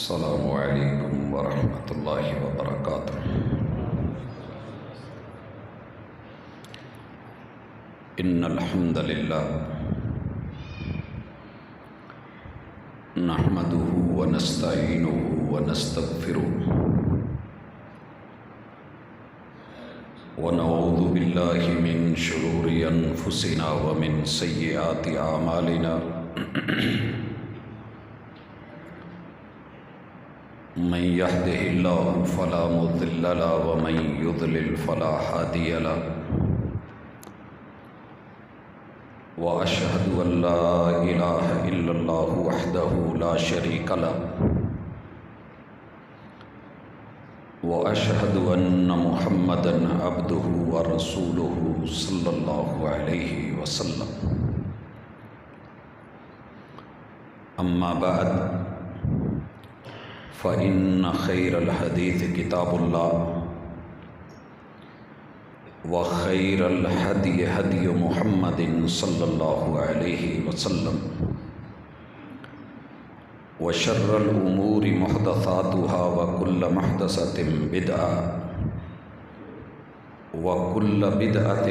السلام علیکم ورحمۃ اللہ وبرکاتہ۔ ان الحمد للہ نحمده ونستعینه ونستغفره ونعوذ باللہ من شرور انفسنا ومن سیئات اعمالنا من يهده الله فلا مضل له ومن يضلل فلا هادي له وأشهد أن لا إله إلا الله وحده لا شريك له وأشهد أن محمدا عبده ورسوله صلى الله عليه وسلم۔ أما بعد فإن خير الحديث كتاب الله وخير الهدي هدي محمد صلى الله عليه وسلم وشر الأمور محدثاتها وكل محدثة بدعة وكل بدعة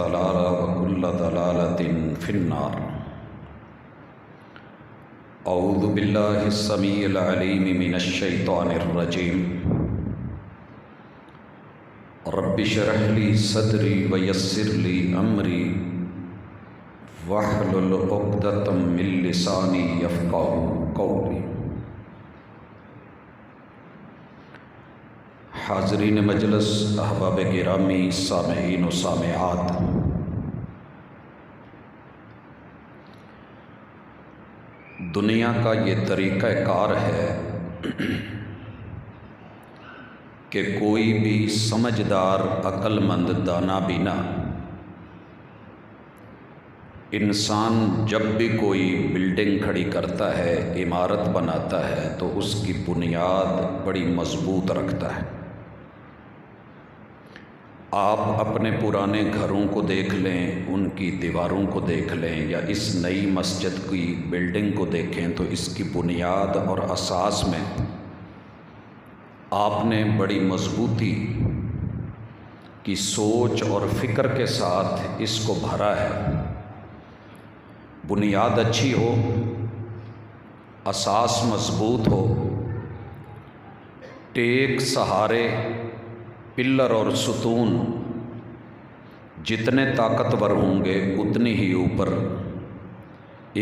ضلالة وكل ضلالة في النار۔ اعوذ باللہ السمیع العلیم من الشیطان الرجیم۔ رب اشرح لی صدری ویسر لی امری واحلل عقدۃ من لسانی یفقہوا قولی۔ حاضرین مجلس، احباب گرامی، سامعین و سامعات، دنیا کا یہ طریقہ کار ہے کہ کوئی بھی سمجھدار، عقل مند، دانا بینا انسان جب بھی کوئی بلڈنگ کھڑی کرتا ہے، عمارت بناتا ہے، تو اس کی بنیاد بڑی مضبوط رکھتا ہے۔ آپ اپنے پرانے گھروں کو دیکھ لیں، ان کی دیواروں کو دیکھ لیں، یا اس نئی مسجد کی بلڈنگ کو دیکھیں تو اس کی بنیاد اور اساس میں آپ نے بڑی مضبوطی کی سوچ اور فکر کے ساتھ اس کو بھرا ہے۔ بنیاد اچھی ہو، اساس مضبوط ہو، ٹیک، سہارے، پلر اور ستون جتنے طاقتور ہوں گے اتنی ہی اوپر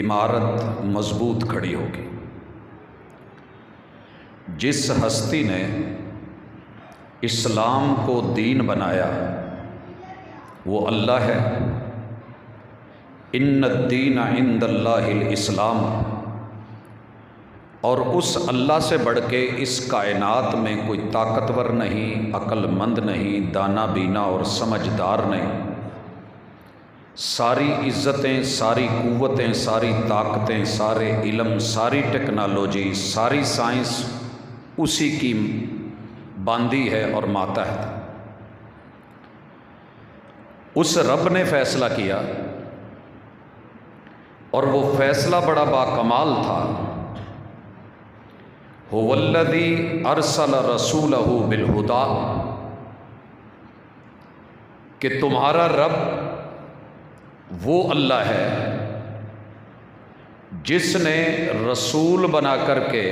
عمارت مضبوط کھڑی ہوگی۔ جس ہستی نے اسلام کو دین بنایا وہ اللہ ہے۔ ان الدین عند اللہ الاسلام، اور اس اللہ سے بڑھ کے اس کائنات میں کوئی طاقتور نہیں، عقل مند نہیں، دانا بینا اور سمجھدار نہیں۔ ساری عزتیں، ساری قوتیں، ساری طاقتیں، سارے علم، ساری ٹیکنالوجی، ساری سائنس اسی کی باندھی ہے اور ماتحت۔ اس رب نے فیصلہ کیا، اور وہ فیصلہ بڑا باکمال تھا۔ هو الذی ارسل رسولہ بالہدی، کہ تمہارا رب وہ اللہ ہے جس نے رسول بنا کر کے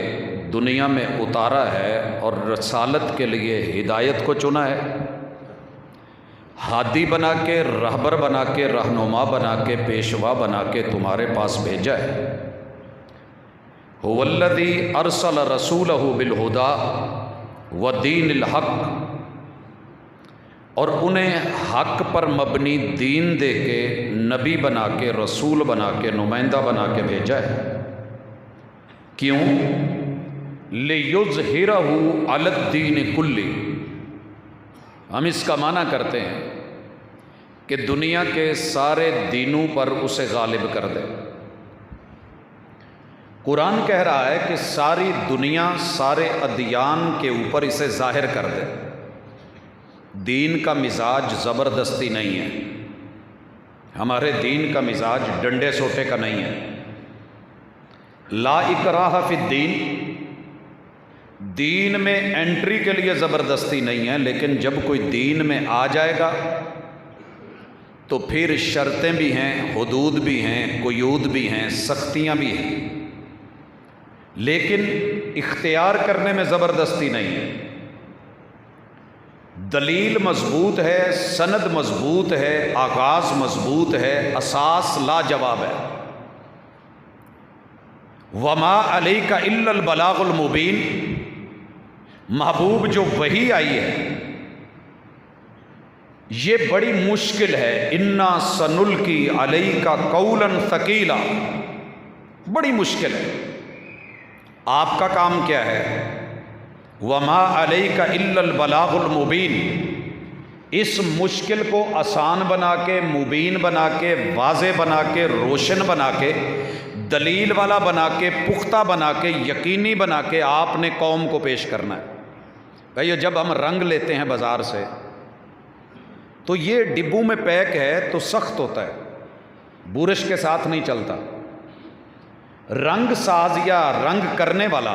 دنیا میں اتارا ہے اور رسالت کے لیے ہدایت کو چنا ہے، ہادی بنا کے، رہبر بنا کے، رہنما بنا کے، پیشوا بنا کے تمہارے پاس بھیجا ہے۔ هو الذی ارسل رسولہ بالہدی ودین الحق، اور انہیں حق پر مبنی دین دے کے، نبی بنا کے، رسول بنا کے، نمائندہ بنا کے بھیجا ہے۔ کیوں؟ لِیُظْہِرَہُ عَلَى الدِّینِ کُلِّہ۔ ہم اس کا معنی کرتے ہیں کہ دنیا کے سارے دینوں پر اسے غالب کر دے۔ قرآن کہہ رہا ہے کہ ساری دنیا، سارے ادیان کے اوپر اسے ظاہر کر دے۔ دین کا مزاج زبردستی نہیں ہے، ہمارے دین کا مزاج ڈنڈے سوٹے کا نہیں ہے۔ لا اکراہ فی الدین، دین میں انٹری کے لیے زبردستی نہیں ہے، لیکن جب کوئی دین میں آ جائے گا تو پھر شرطیں بھی ہیں، حدود بھی ہیں، قیود بھی ہیں، سختیاں بھی ہیں، لیکن اختیار کرنے میں زبردستی نہیں ہے۔ دلیل مضبوط ہے، سند مضبوط ہے، آغاز مضبوط ہے، اساس لاجواب ہے۔ وما علیک الا البلاغ المبین، محبوب جو وحی آئی ہے یہ بڑی مشکل ہے۔ انا سنلقی علیک قولا ثقیلا، بڑی مشکل ہے۔ آپ کا کام کیا ہے؟ وما علیک الا البلاغ المبین، اس مشکل کو آسان بنا کے، مبین بنا کے، واضح بنا کے، روشن بنا کے، دلیل والا بنا کے، پختہ بنا کے، یقینی بنا کے آپ نے قوم کو پیش کرنا ہے۔ بھائیو جب ہم رنگ لیتے ہیں بازار سے تو یہ ڈبوں میں پیک ہے تو سخت ہوتا ہے، بورش کے ساتھ نہیں چلتا۔ رنگ ساز یا رنگ کرنے والا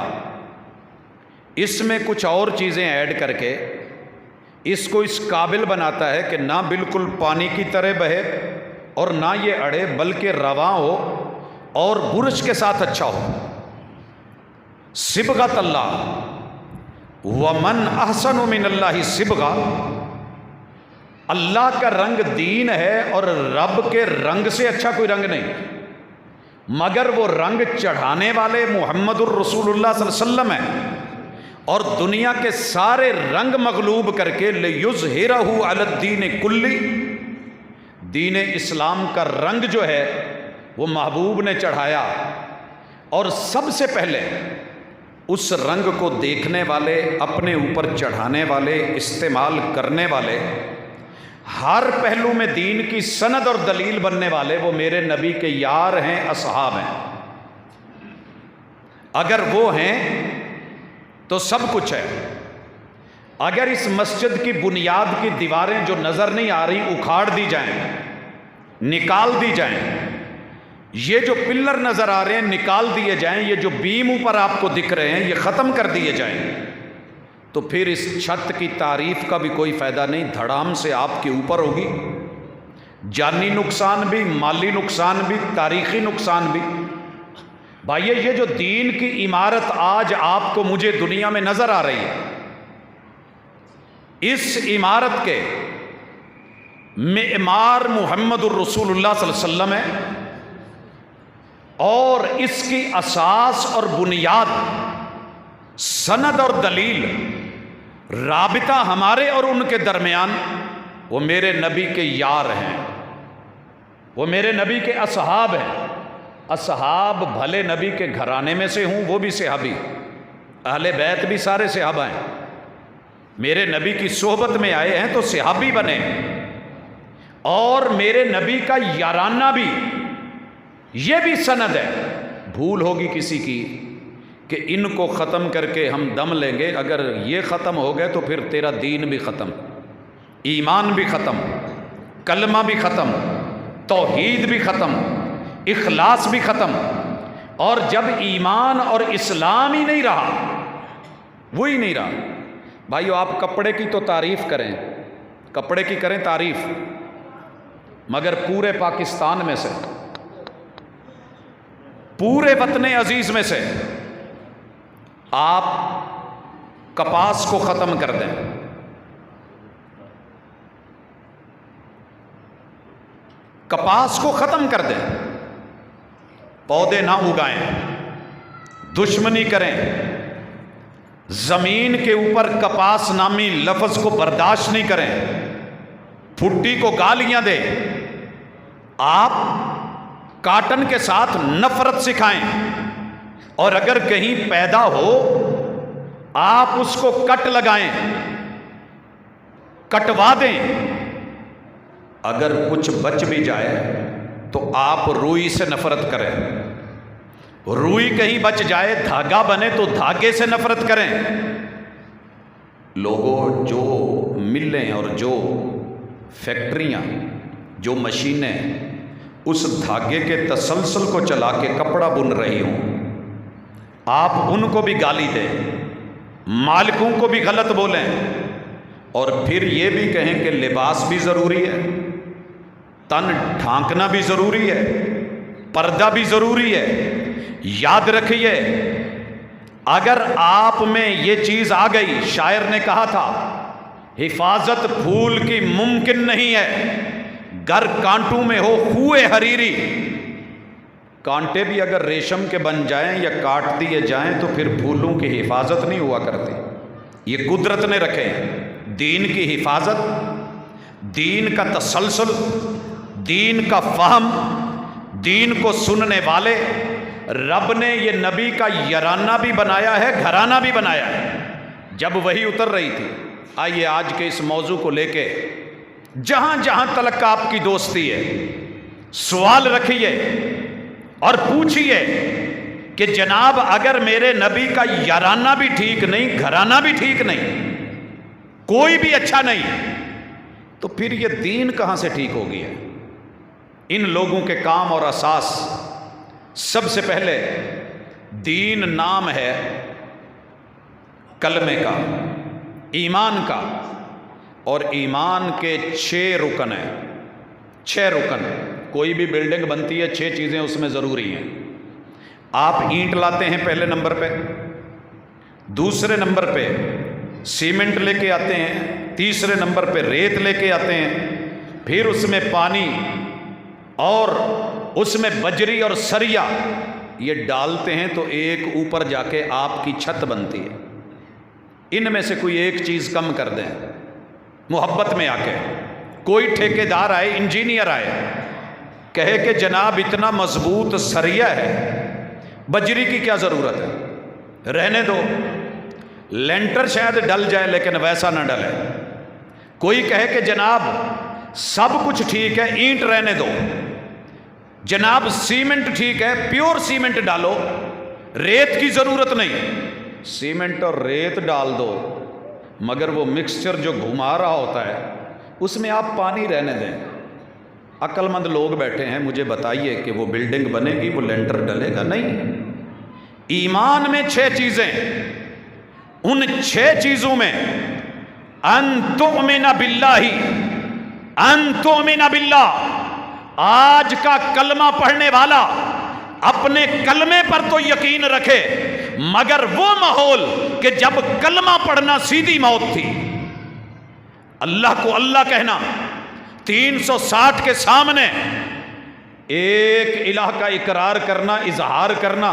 اس میں کچھ اور چیزیں ایڈ کر کے اس کو اس قابل بناتا ہے کہ نہ بالکل پانی کی طرح بہے اور نہ یہ اڑے، بلکہ رواں ہو اور برش کے ساتھ اچھا ہو۔ صبغۃ اللہ، ومن احسن من اللہ صبغہ، اللہ کا رنگ دین ہے اور رب کے رنگ سے اچھا کوئی رنگ نہیں، مگر وہ رنگ چڑھانے والے محمد الرسول اللہ صلی اللہ علیہ وسلم ہے، اور دنیا کے سارے رنگ مغلوب کر کے لِیُظْہِرَہُ عَلَى الدِّینِ کُلِّ، دین اسلام کا رنگ جو ہے وہ محبوب نے چڑھایا، اور سب سے پہلے اس رنگ کو دیکھنے والے، اپنے اوپر چڑھانے والے، استعمال کرنے والے، ہر پہلو میں دین کی سند اور دلیل بننے والے وہ میرے نبی کے یار ہیں، اصحاب ہیں۔ اگر وہ ہیں تو سب کچھ ہے۔ اگر اس مسجد کی بنیاد کی دیواریں جو نظر نہیں آ رہی اکھاڑ دی جائیں، نکال دی جائیں، یہ جو پلر نظر آ رہے ہیں نکال دیے جائیں، یہ جو بیم اوپر آپ کو دکھ رہے ہیں یہ ختم کر دیے جائیں، تو پھر اس چھت کی تعریف کا بھی کوئی فائدہ نہیں، دھڑام سے آپ کے اوپر ہوگی، جانی نقصان بھی، مالی نقصان بھی، تاریخی نقصان بھی۔ بھائیے یہ جو دین کی عمارت آج آپ کو مجھے دنیا میں نظر آ رہی ہے، اس عمارت کے معمار محمد الرسول اللہ صلی اللہ علیہ وسلم ہے، اور اس کی اساس اور بنیاد، سند اور دلیل، رابطہ ہمارے اور ان کے درمیان وہ میرے نبی کے یار ہیں، وہ میرے نبی کے اصحاب ہیں۔ اصحاب بھلے نبی کے گھرانے میں سے ہوں، وہ بھی صحابی، اہل بیت بھی سارے صحابہ ہیں، میرے نبی کی صحبت میں آئے ہیں تو صحابی بنے، اور میرے نبی کا یارانہ بھی، یہ بھی سند ہے۔ بھول ہوگی کسی کی کہ ان کو ختم کر کے ہم دم لیں گے، اگر یہ ختم ہو گئے تو پھر تیرا دین بھی ختم، ایمان بھی ختم، کلمہ بھی ختم، توحید بھی ختم، اخلاص بھی ختم۔ اور جب ایمان اور اسلام ہی نہیں رہا، وہی نہیں رہا۔ بھائیو آپ کپڑے کی تو تعریف کریں، کپڑے کی کریں تعریف، مگر پورے پاکستان میں سے، پورے وطن عزیز میں سے آپ کپاس کو ختم کر دیں، کپاس کو ختم کر دیں، پودے نہ اگائیں، دشمنی کریں، زمین کے اوپر کپاس نامی لفظ کو برداشت نہیں کریں، پھٹی کو گالیاں دیں، آپ کاٹن کے ساتھ نفرت سکھائیں، اور اگر کہیں پیدا ہو آپ اس کو کٹ لگائیں، کٹوا دیں، اگر کچھ بچ بھی جائے تو آپ روئی سے نفرت کریں، روئی کہیں بچ جائے، دھاگا بنے تو دھاگے سے نفرت کریں۔ لوگوں جو ملیں اور جو فیکٹریاں، جو مشینیں اس دھاگے کے تسلسل کو چلا کے کپڑا بن رہی ہوں، آپ ان کو بھی گالی دیں، مالکوں کو بھی غلط بولیں اور پھر یہ بھی کہیں کہ لباس بھی ضروری ہے، تن ڈھانکنا بھی ضروری ہے، پردہ بھی ضروری ہے۔ یاد رکھیے اگر آپ میں یہ چیز آ گئی، شاعر نے کہا تھا حفاظت پھول کی ممکن نہیں ہے گر کانٹوں میں ہو خوئے حریری۔ کانٹے بھی اگر ریشم کے بن جائیں یا کاٹ دیے جائیں تو پھر پھولوں کی حفاظت نہیں ہوا کرتی، یہ قدرت نے رکھے ہیں۔ دین کی حفاظت، دین کا تسلسل، دین کا فہم، دین کو سننے والے، رب نے یہ نبی کا یارانہ بھی بنایا ہے، گھرانہ بھی بنایا ہے جب وحی اتر رہی تھی۔ آئیے آج کے اس موضوع کو لے کے جہاں جہاں تلک آپ کی دوستی ہے سوال رکھیے اور پوچھئے کہ جناب اگر میرے نبی کا یارانہ بھی ٹھیک نہیں، گھرانہ بھی ٹھیک نہیں، کوئی بھی اچھا نہیں، تو پھر یہ دین کہاں سے ٹھیک ہو گیا؟ ان لوگوں کے کام اور اساس، سب سے پہلے دین نام ہے کلمے کا، ایمان کا، اور ایمان کے 6 رکن ہیں۔ 6 رکن، کوئی بھی بلڈنگ بنتی ہے 6 چیزیں اس میں ضروری ہیں۔ آپ اینٹ لاتے ہیں پہلے نمبر پہ، دوسرے نمبر پہ سیمنٹ لے کے آتے ہیں، تیسرے نمبر پہ ریت لے کے آتے ہیں، پھر اس میں پانی اور اس میں بجری اور سریا یہ ڈالتے ہیں تو ایک اوپر جا کے آپ کی چھت بنتی ہے۔ ان میں سے کوئی ایک چیز کم کر دیں، محبت میں آ کے کوئی ٹھیکیدار آئے، انجینئر آئے، کہے کہ جناب اتنا مضبوط سریا ہے، بجری کی کیا ضرورت ہے، رہنے دو، لینٹر شاید ڈل جائے لیکن ویسا نہ ڈلے۔ کوئی کہے کہ جناب سب کچھ ٹھیک ہے، اینٹ رہنے دو، جناب سیمنٹ ٹھیک ہے، پیور سیمنٹ ڈالو، ریت کی ضرورت نہیں۔ سیمنٹ اور ریت ڈال دو مگر وہ مکسچر جو گھما رہا ہوتا ہے اس میں آپ پانی رہنے دیں۔ عقل مند لوگ بیٹھے ہیں، مجھے بتائیے کہ وہ بلڈنگ بنے گی، وہ لینٹر ڈلے گا؟ نہیں۔ ایمان میں 6 چیزیں، ان 6 چیزوں میں ان تؤمن باللہ، ان تؤمن باللہ، آج کا کلمہ پڑھنے والا اپنے کلمے پر تو یقین رکھے، مگر وہ ماحول کہ جب کلمہ پڑھنا سیدھی موت تھی، اللہ کو اللہ کہنا، 360 کے سامنے ایک الہ کا اقرار کرنا، اظہار کرنا،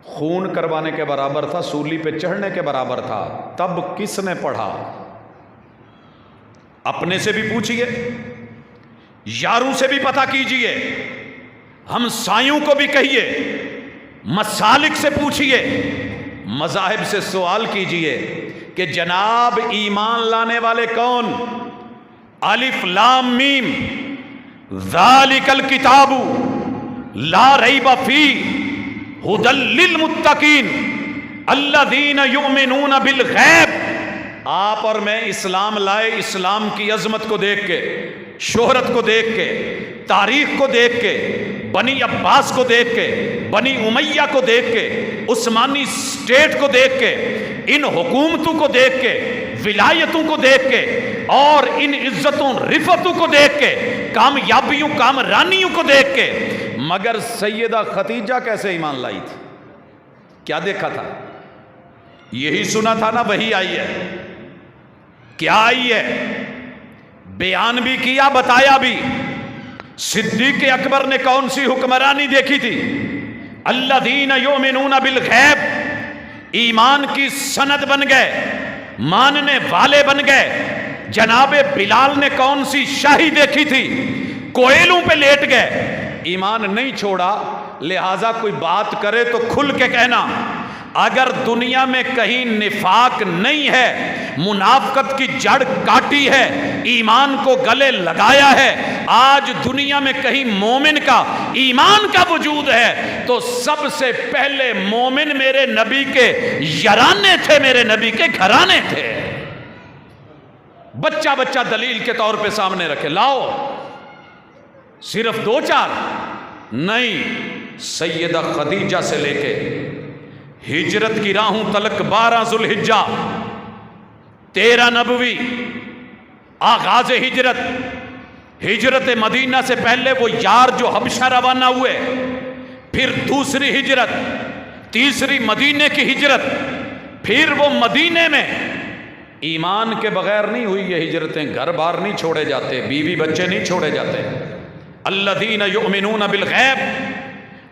خون کروانے کے برابر تھا، سولی پہ چڑھنے کے برابر تھا۔ تب کس نے پڑھا؟ اپنے سے بھی پوچھئے، یاروں سے بھی پتہ کیجئے، ہم سائیوں کو بھی کہیے، مسالک سے پوچھئے، مذاہب سے سوال کیجئے کہ جناب ایمان لانے والے کون؟ الف لام میم، ذالک الکتاب لا ریب فیہ ھدی للمتقین الذین یؤمنون بالغیب۔ آپ اور میں اسلام لائے، اسلام کی عظمت کو دیکھ کے، شہرت کو دیکھ کے، تاریخ کو دیکھ کے، بنی عباس کو دیکھ کے، بنی امیہ کو دیکھ کے، عثمانی اسٹیٹ کو دیکھ کے، ان حکومتوں کو دیکھ کے، ولایتوں کو دیکھ کے، اور ان عزتوں رفتوں کو دیکھ کے، کامیابیوں کامرانیوں کو دیکھ کے، مگر سیدہ خدیجہ کیسے ایمان لائی تھی؟ کیا دیکھا تھا؟ یہی سنا تھا نا، وہی آئی ہے۔ کیا آئی ہے؟ بیان بھی کیا، بتایا بھی۔ صدیق اکبر نے کون سی حکمرانی دیکھی تھی؟ الذین یؤمنون بالغیب، ایمان کی سند بن گئے، ماننے والے بن گئے۔ جناب بلال نے کون سی شاہی دیکھی تھی؟ کوئلوں پہ لیٹ گئے، ایمان نہیں چھوڑا، لہٰذا کوئی بات کرے تو کھل کے کہنا۔ اگر دنیا میں کہیں نفاق نہیں ہے، منافقت کی جڑ کاٹی ہے، ایمان کو گلے لگایا ہے، آج دنیا میں کہیں مومن کا ایمان کا وجود ہے تو سب سے پہلے مومن میرے نبی کے یارانے تھے، میرے نبی کے گھرانے تھے۔ بچہ بچہ دلیل کے طور پہ سامنے رکھے، لاؤ، صرف 2-4 نہیں، سیدہ خدیجہ سے لے کے ہجرت کی راہوں تلک 12 ذوالحجہ 13 نبوی آغاز ہجرت. ہجرت مدینہ سے پہلے وہ یار جو حبشہ روانہ ہوئے، پھر دوسری ہجرت، تیسری مدینے کی ہجرت، پھر وہ مدینے میں ایمان کے بغیر نہیں ہوئی یہ ہجرتیں. گھر بار نہیں چھوڑے جاتے، بیوی بچے نہیں چھوڑے جاتے. الذین یؤمنون بالغیب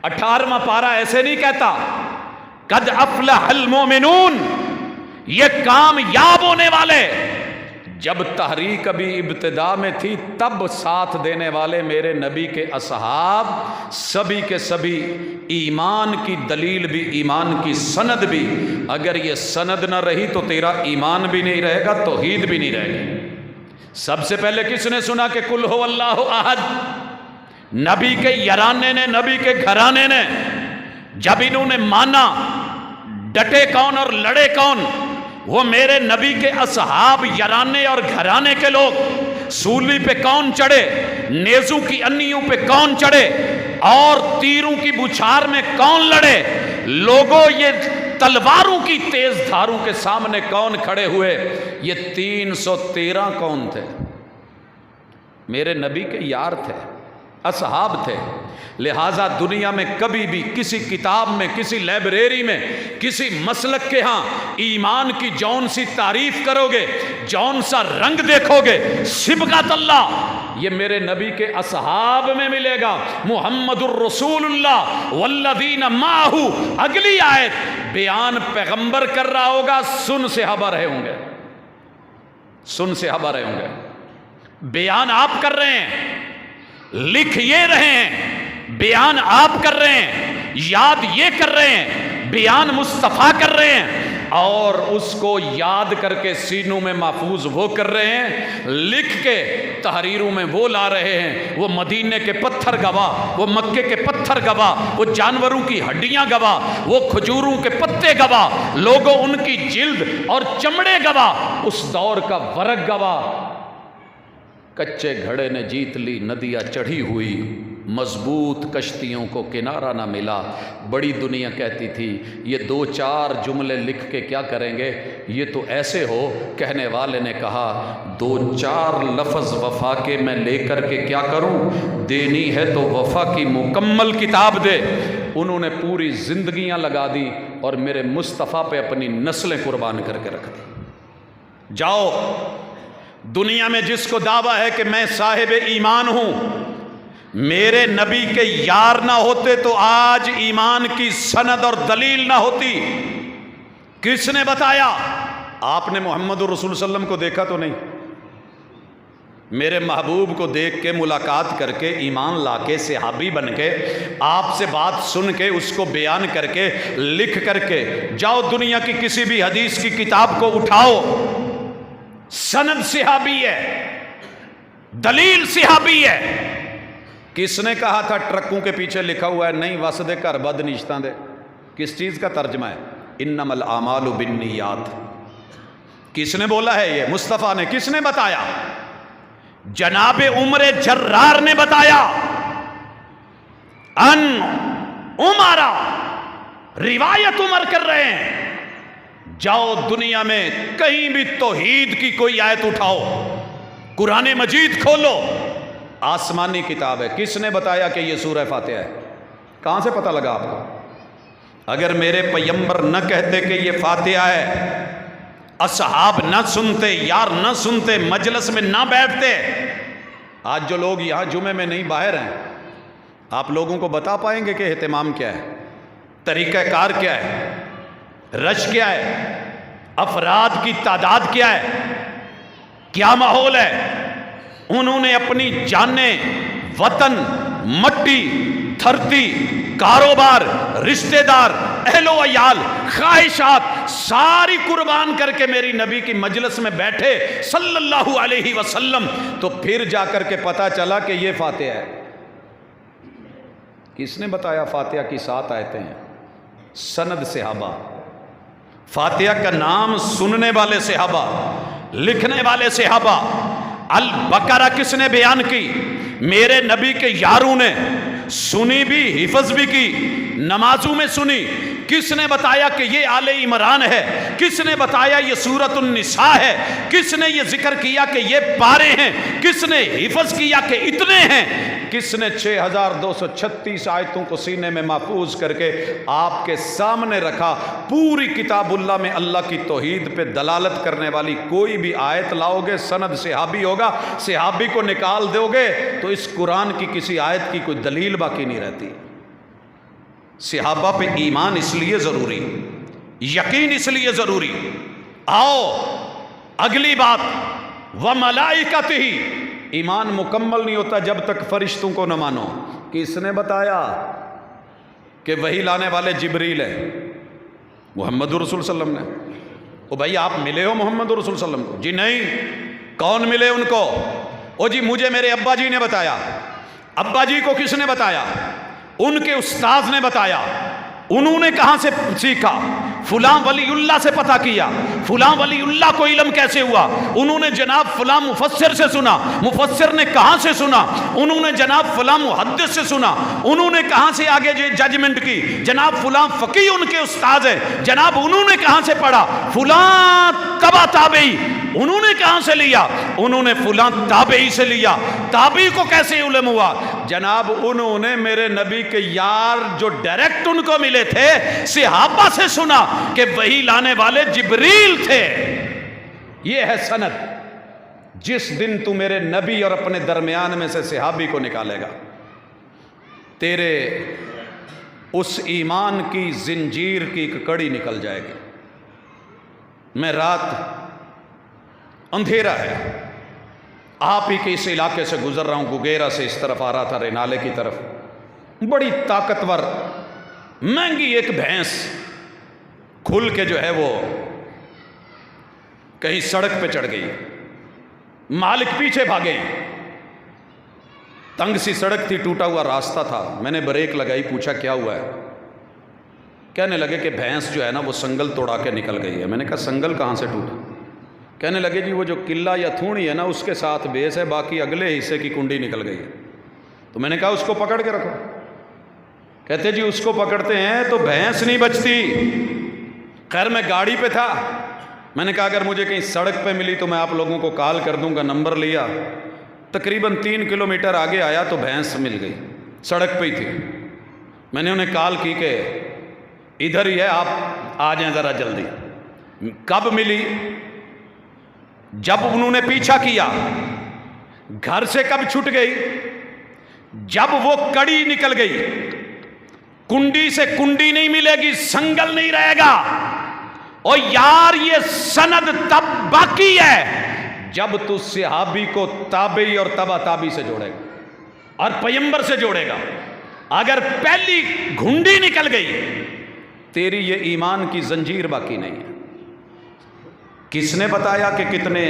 18واں پارہ ایسے نہیں کہتا قد افلح المؤمنون، یہ کامیاب ہونے والے. جب تحریک ابھی ابتدا میں تھی تب ساتھ دینے والے میرے نبی کے اصحاب سبھی کے سبھی ایمان کی دلیل بھی، ایمان کی سند بھی. اگر یہ سند نہ رہی تو تیرا ایمان بھی نہیں رہے گا، توحید بھی نہیں رہے گی. سب سے پہلے کس نے سنا کہ قل هو اللہ احد؟ نبی کے یارانے نے، نبی کے گھرانے نے. جب انہوں نے مانا، ڈٹے کون اور لڑے کون؟ وہ میرے نبی کے اصحاب، یارانے اور گھرانے کے لوگ. سولی پہ کون چڑھے؟ نیزوں کی انیوں پہ کون چڑھے؟ اور تیروں کی بچھار میں کون لڑے؟ لوگوں یہ تلواروں کی تیز دھاروں کے سامنے کون کھڑے ہوئے؟ یہ 313 کون تھے؟ میرے نبی کے یار تھے، اصحاب تھے. لہٰذا دنیا میں کبھی بھی کسی کتاب میں، کسی لائبریری میں، کسی مسلک کے ہاں ایمان کی جون سی تعریف کرو گے، جون سا رنگ دیکھو گے، صبغۃ اللہ یہ میرے نبی کے اصحاب میں ملے گا. محمد الرسول اللہ والذین معہ، اگلی آیت بیان پیغمبر کر رہا ہوگا، سن صحابہ رہے ہوں گے، سن صحابہ رہے ہوں گے. بیان آپ کر رہے ہیں، لکھ یہ رہے ہیں، بیان آپ کر رہے ہیں، یاد یہ کر رہے ہیں، بیان مصطفیٰ کر رہے ہیں، اور اس کو یاد کر کے سینوں میں محفوظ وہ کر رہے ہیں، لکھ کے تحریروں میں وہ لا رہے ہیں. وہ مدینے کے پتھر گواہ، وہ مکے کے پتھر گواہ، وہ جانوروں کی ہڈیاں گواہ، وہ کھجوروں کے پتے گواہ، لوگوں ان کی جلد اور چمڑے گواہ، اس دور کا ورق گواہ. کچے گھڑے نے جیت لی ندیاں چڑھی ہوئی، مضبوط کشتیوں کو کنارہ نہ ملا. بڑی دنیا کہتی تھی یہ 2-4 جملے لکھ کے کیا کریں گے، یہ تو ایسے ہو. کہنے والے نے کہا 2-4 لفظ وفا کے میں لے کر کے کیا کروں، دینی ہے تو وفا کی مکمل کتاب دے. انہوں نے پوری زندگیاں لگا دی اور میرے مصطفیٰ پہ اپنی نسلیں قربان کر کے رکھ دی. جاؤ دنیا میں جس کو دعویٰ ہے کہ میں صاحب ایمان ہوں، میرے نبی کے یار نہ ہوتے تو آج ایمان کی سند اور دلیل نہ ہوتی. کس نے بتایا؟ آپ نے محمد الرسول صلی اللہ علیہ وسلم کو دیکھا تو نہیں؟ میرے محبوب کو دیکھ کے، ملاقات کر کے، ایمان لا کے، صحابی بن کے، آپ سے بات سن کے، اس کو بیان کر کے، لکھ کر کے. جاؤ دنیا کی کسی بھی حدیث کی کتاب کو اٹھاؤ، سند صحابی ہے، دلیل صحابی ہے. کس نے کہا تھا ٹرکوں کے پیچھے لکھا ہوا ہے نہیں وسدے گھر بد نشتاں دے؟ کس چیز کا ترجمہ ہے؟ انما الاعمال بالنیات. کس نے بولا ہے یہ؟ مصطفیٰ نے. کس نے بتایا؟ جناب عمر جرار نے بتایا. ان عمرہ، روایت عمر کر رہے ہیں. جاؤ دنیا میں کہیں بھی توحید کی کوئی آیت اٹھاؤ، قرآن مجید کھولو، آسمانی کتاب ہے. کس نے بتایا کہ یہ سورہ فاتحہ ہے؟ کہاں سے پتہ لگا آپ کو؟ اگر میرے پیغمبر نہ کہتے کہ یہ فاتحہ ہے، اصحاب نہ سنتے، یار نہ سنتے، مجلس میں نہ بیٹھتے. آج جو لوگ یہاں جمعے میں نہیں باہر ہیں، آپ لوگوں کو بتا پائیں گے کہ اہتمام کیا ہے، طریقہ کار کیا ہے، رش کیا ہے، افراد کی تعداد کیا ہے، کیا ماحول ہے؟ انہوں نے اپنی جانیں، وطن، مٹی، دھرتی، کاروبار، رشتہ دار، اہل و عیال، خواہشات ساری قربان کر کے میری نبی کی مجلس میں بیٹھے صلی اللہ علیہ وسلم. تو پھر جا کر کے پتہ چلا کہ یہ فاتحہ ہے. کس نے بتایا؟ فاتحہ کی 7 آیتیں ہیں، سند صحابہ. فاتحہ کا نام سننے والے صحابہ، لکھنے والے صحابہ. البقرہ کس نے بیان کی؟ میرے نبی کے یاروں نے. سنی بھی حفظ بھی کی، نمازوں میں سنی. کس نے بتایا کہ یہ آل عمران ہے؟ کس نے بتایا یہ سورۃ النساء ہے؟ کس نے یہ ذکر کیا کہ یہ پارے ہیں؟ کس نے حفظ کیا کہ اتنے ہیں؟ کس نے 6236 آیتوں کو سینے میں محفوظ کر کے آپ کے سامنے رکھا؟ پوری کتاب اللہ میں اللہ کی توحید پہ دلالت کرنے والی کوئی بھی آیت لاؤ گے، سند صحابی ہوگا، صحابی کو نکال دو گے تو اس قرآن کی کسی آیت کی کوئی دلیل باقی نہیں رہتی. صحابہ پہ ایمان اس لیے ضروری، یقین اس لیے ضروری. آؤ اگلی بات، وَمَلَائِكَتِهِ. ایمان مکمل نہیں ہوتا جب تک فرشتوں کو نہ مانو. کس نے بتایا کہ وحی لانے والے جبریل ہیں؟ محمد رسول صلی اللہ علیہ وسلم نے. او بھائی آپ ملے ہو محمد رسول صلی اللہ علیہ وسلم کو؟ جی نہیں. کون ملے ان کو؟ او جی مجھے میرے ابا جی نے بتایا. ابا جی کو کس نے بتایا؟ ان کے استاذ نے بتایا. انہوں نے کہاں سے سیکھا؟ فلاں ولی اللہ سے پتہ کیا. فلاں ولی اللہ کو علم کیسے ہوا؟ انہوں نے جناب فلاں مفسر سے سنا. مفسر نے کہاں سے سنا؟ انہوں نے جناب فلاں محدث سے سنا. انہوں نے کہاں سے آگے ججمنٹ کی؟ جناب فلاں فقیہ ان کے استاذ ہیں. جناب انہوں نے کہاں سے پڑھا؟ فلاں تبع تابعی. انہوں نے کہاں سے لیا؟ انہوں نے فلاں تابعی سے لیا. تابعی کو کیسے علم ہوا؟ جناب انہوں نے میرے نبی کے یار جو ڈائریکٹ ان کو ملے تھے صحابہ سے سنا کہ وہی لانے والے جبریل تھے. یہ ہے سند. جس دن تو میرے نبی اور اپنے درمیان میں سے صحابی کو نکالے گا، تیرے اس ایمان کی زنجیر کی ایک کڑی نکل جائے گی. میں رات اندھیرا ہے، آپ ہی کے اس علاقے سے گزر رہا ہوں، گگیرا سے اس طرف آ رہا تھا رینالے کی طرف. بڑی طاقتور مہنگی ایک بھینس کھل کے جو ہے وہ کہیں سڑک پہ چڑھ گئی. مالک پیچھے بھاگے. تنگ سی سڑک تھی، ٹوٹا ہوا راستہ تھا. میں نے بریک لگائی، پوچھا کیا ہوا ہے؟ کہنے لگے کہ بھینس جو ہے نا وہ سنگل توڑا کے نکل گئی ہے. میں نے کہا سنگل کہاں سے ٹوٹا؟ کہنے لگے جی وہ جو قلعہ یا تھوڑی ہے نا اس کے ساتھ بیس ہے، باقی اگلے حصے کی کنڈی نکل گئی ہے. تو میں نے کہا اس کو پکڑ کے رکھو. کہتے جی اس کو پکڑتے ہیں تو بھینس نہیں بچتی. خیر میں گاڑی پہ تھا، میں نے کہا اگر مجھے کہیں سڑک پہ ملی تو میں آپ لوگوں کو کال کر دوں گا. نمبر لیا، تقریباً 3 کلومیٹر آگے آیا تو بھینس مل گئی، سڑک پہ ہی تھی. میں نے انہیں کال کی کہ ادھر ہی ہے، آپ آ جائیں ذرا جلدی. کب ملی؟ جب انہوں نے پیچھا کیا. گھر سے کب چھٹ گئی؟ جب وہ کڑی نکل گئی. کنڈی سے کنڈی نہیں ملے گی، سنگل نہیں رہے گا. اور یار یہ سند تب باقی ہے جب تو صحابی کو تابعی اور تبع تابعی سے جوڑے گا اور پیغمبر سے جوڑے گا. اگر پہلی گھنڈی نکل گئی تیری یہ ایمان کی زنجیر باقی نہیں ہے. کس نے بتایا کہ کتنے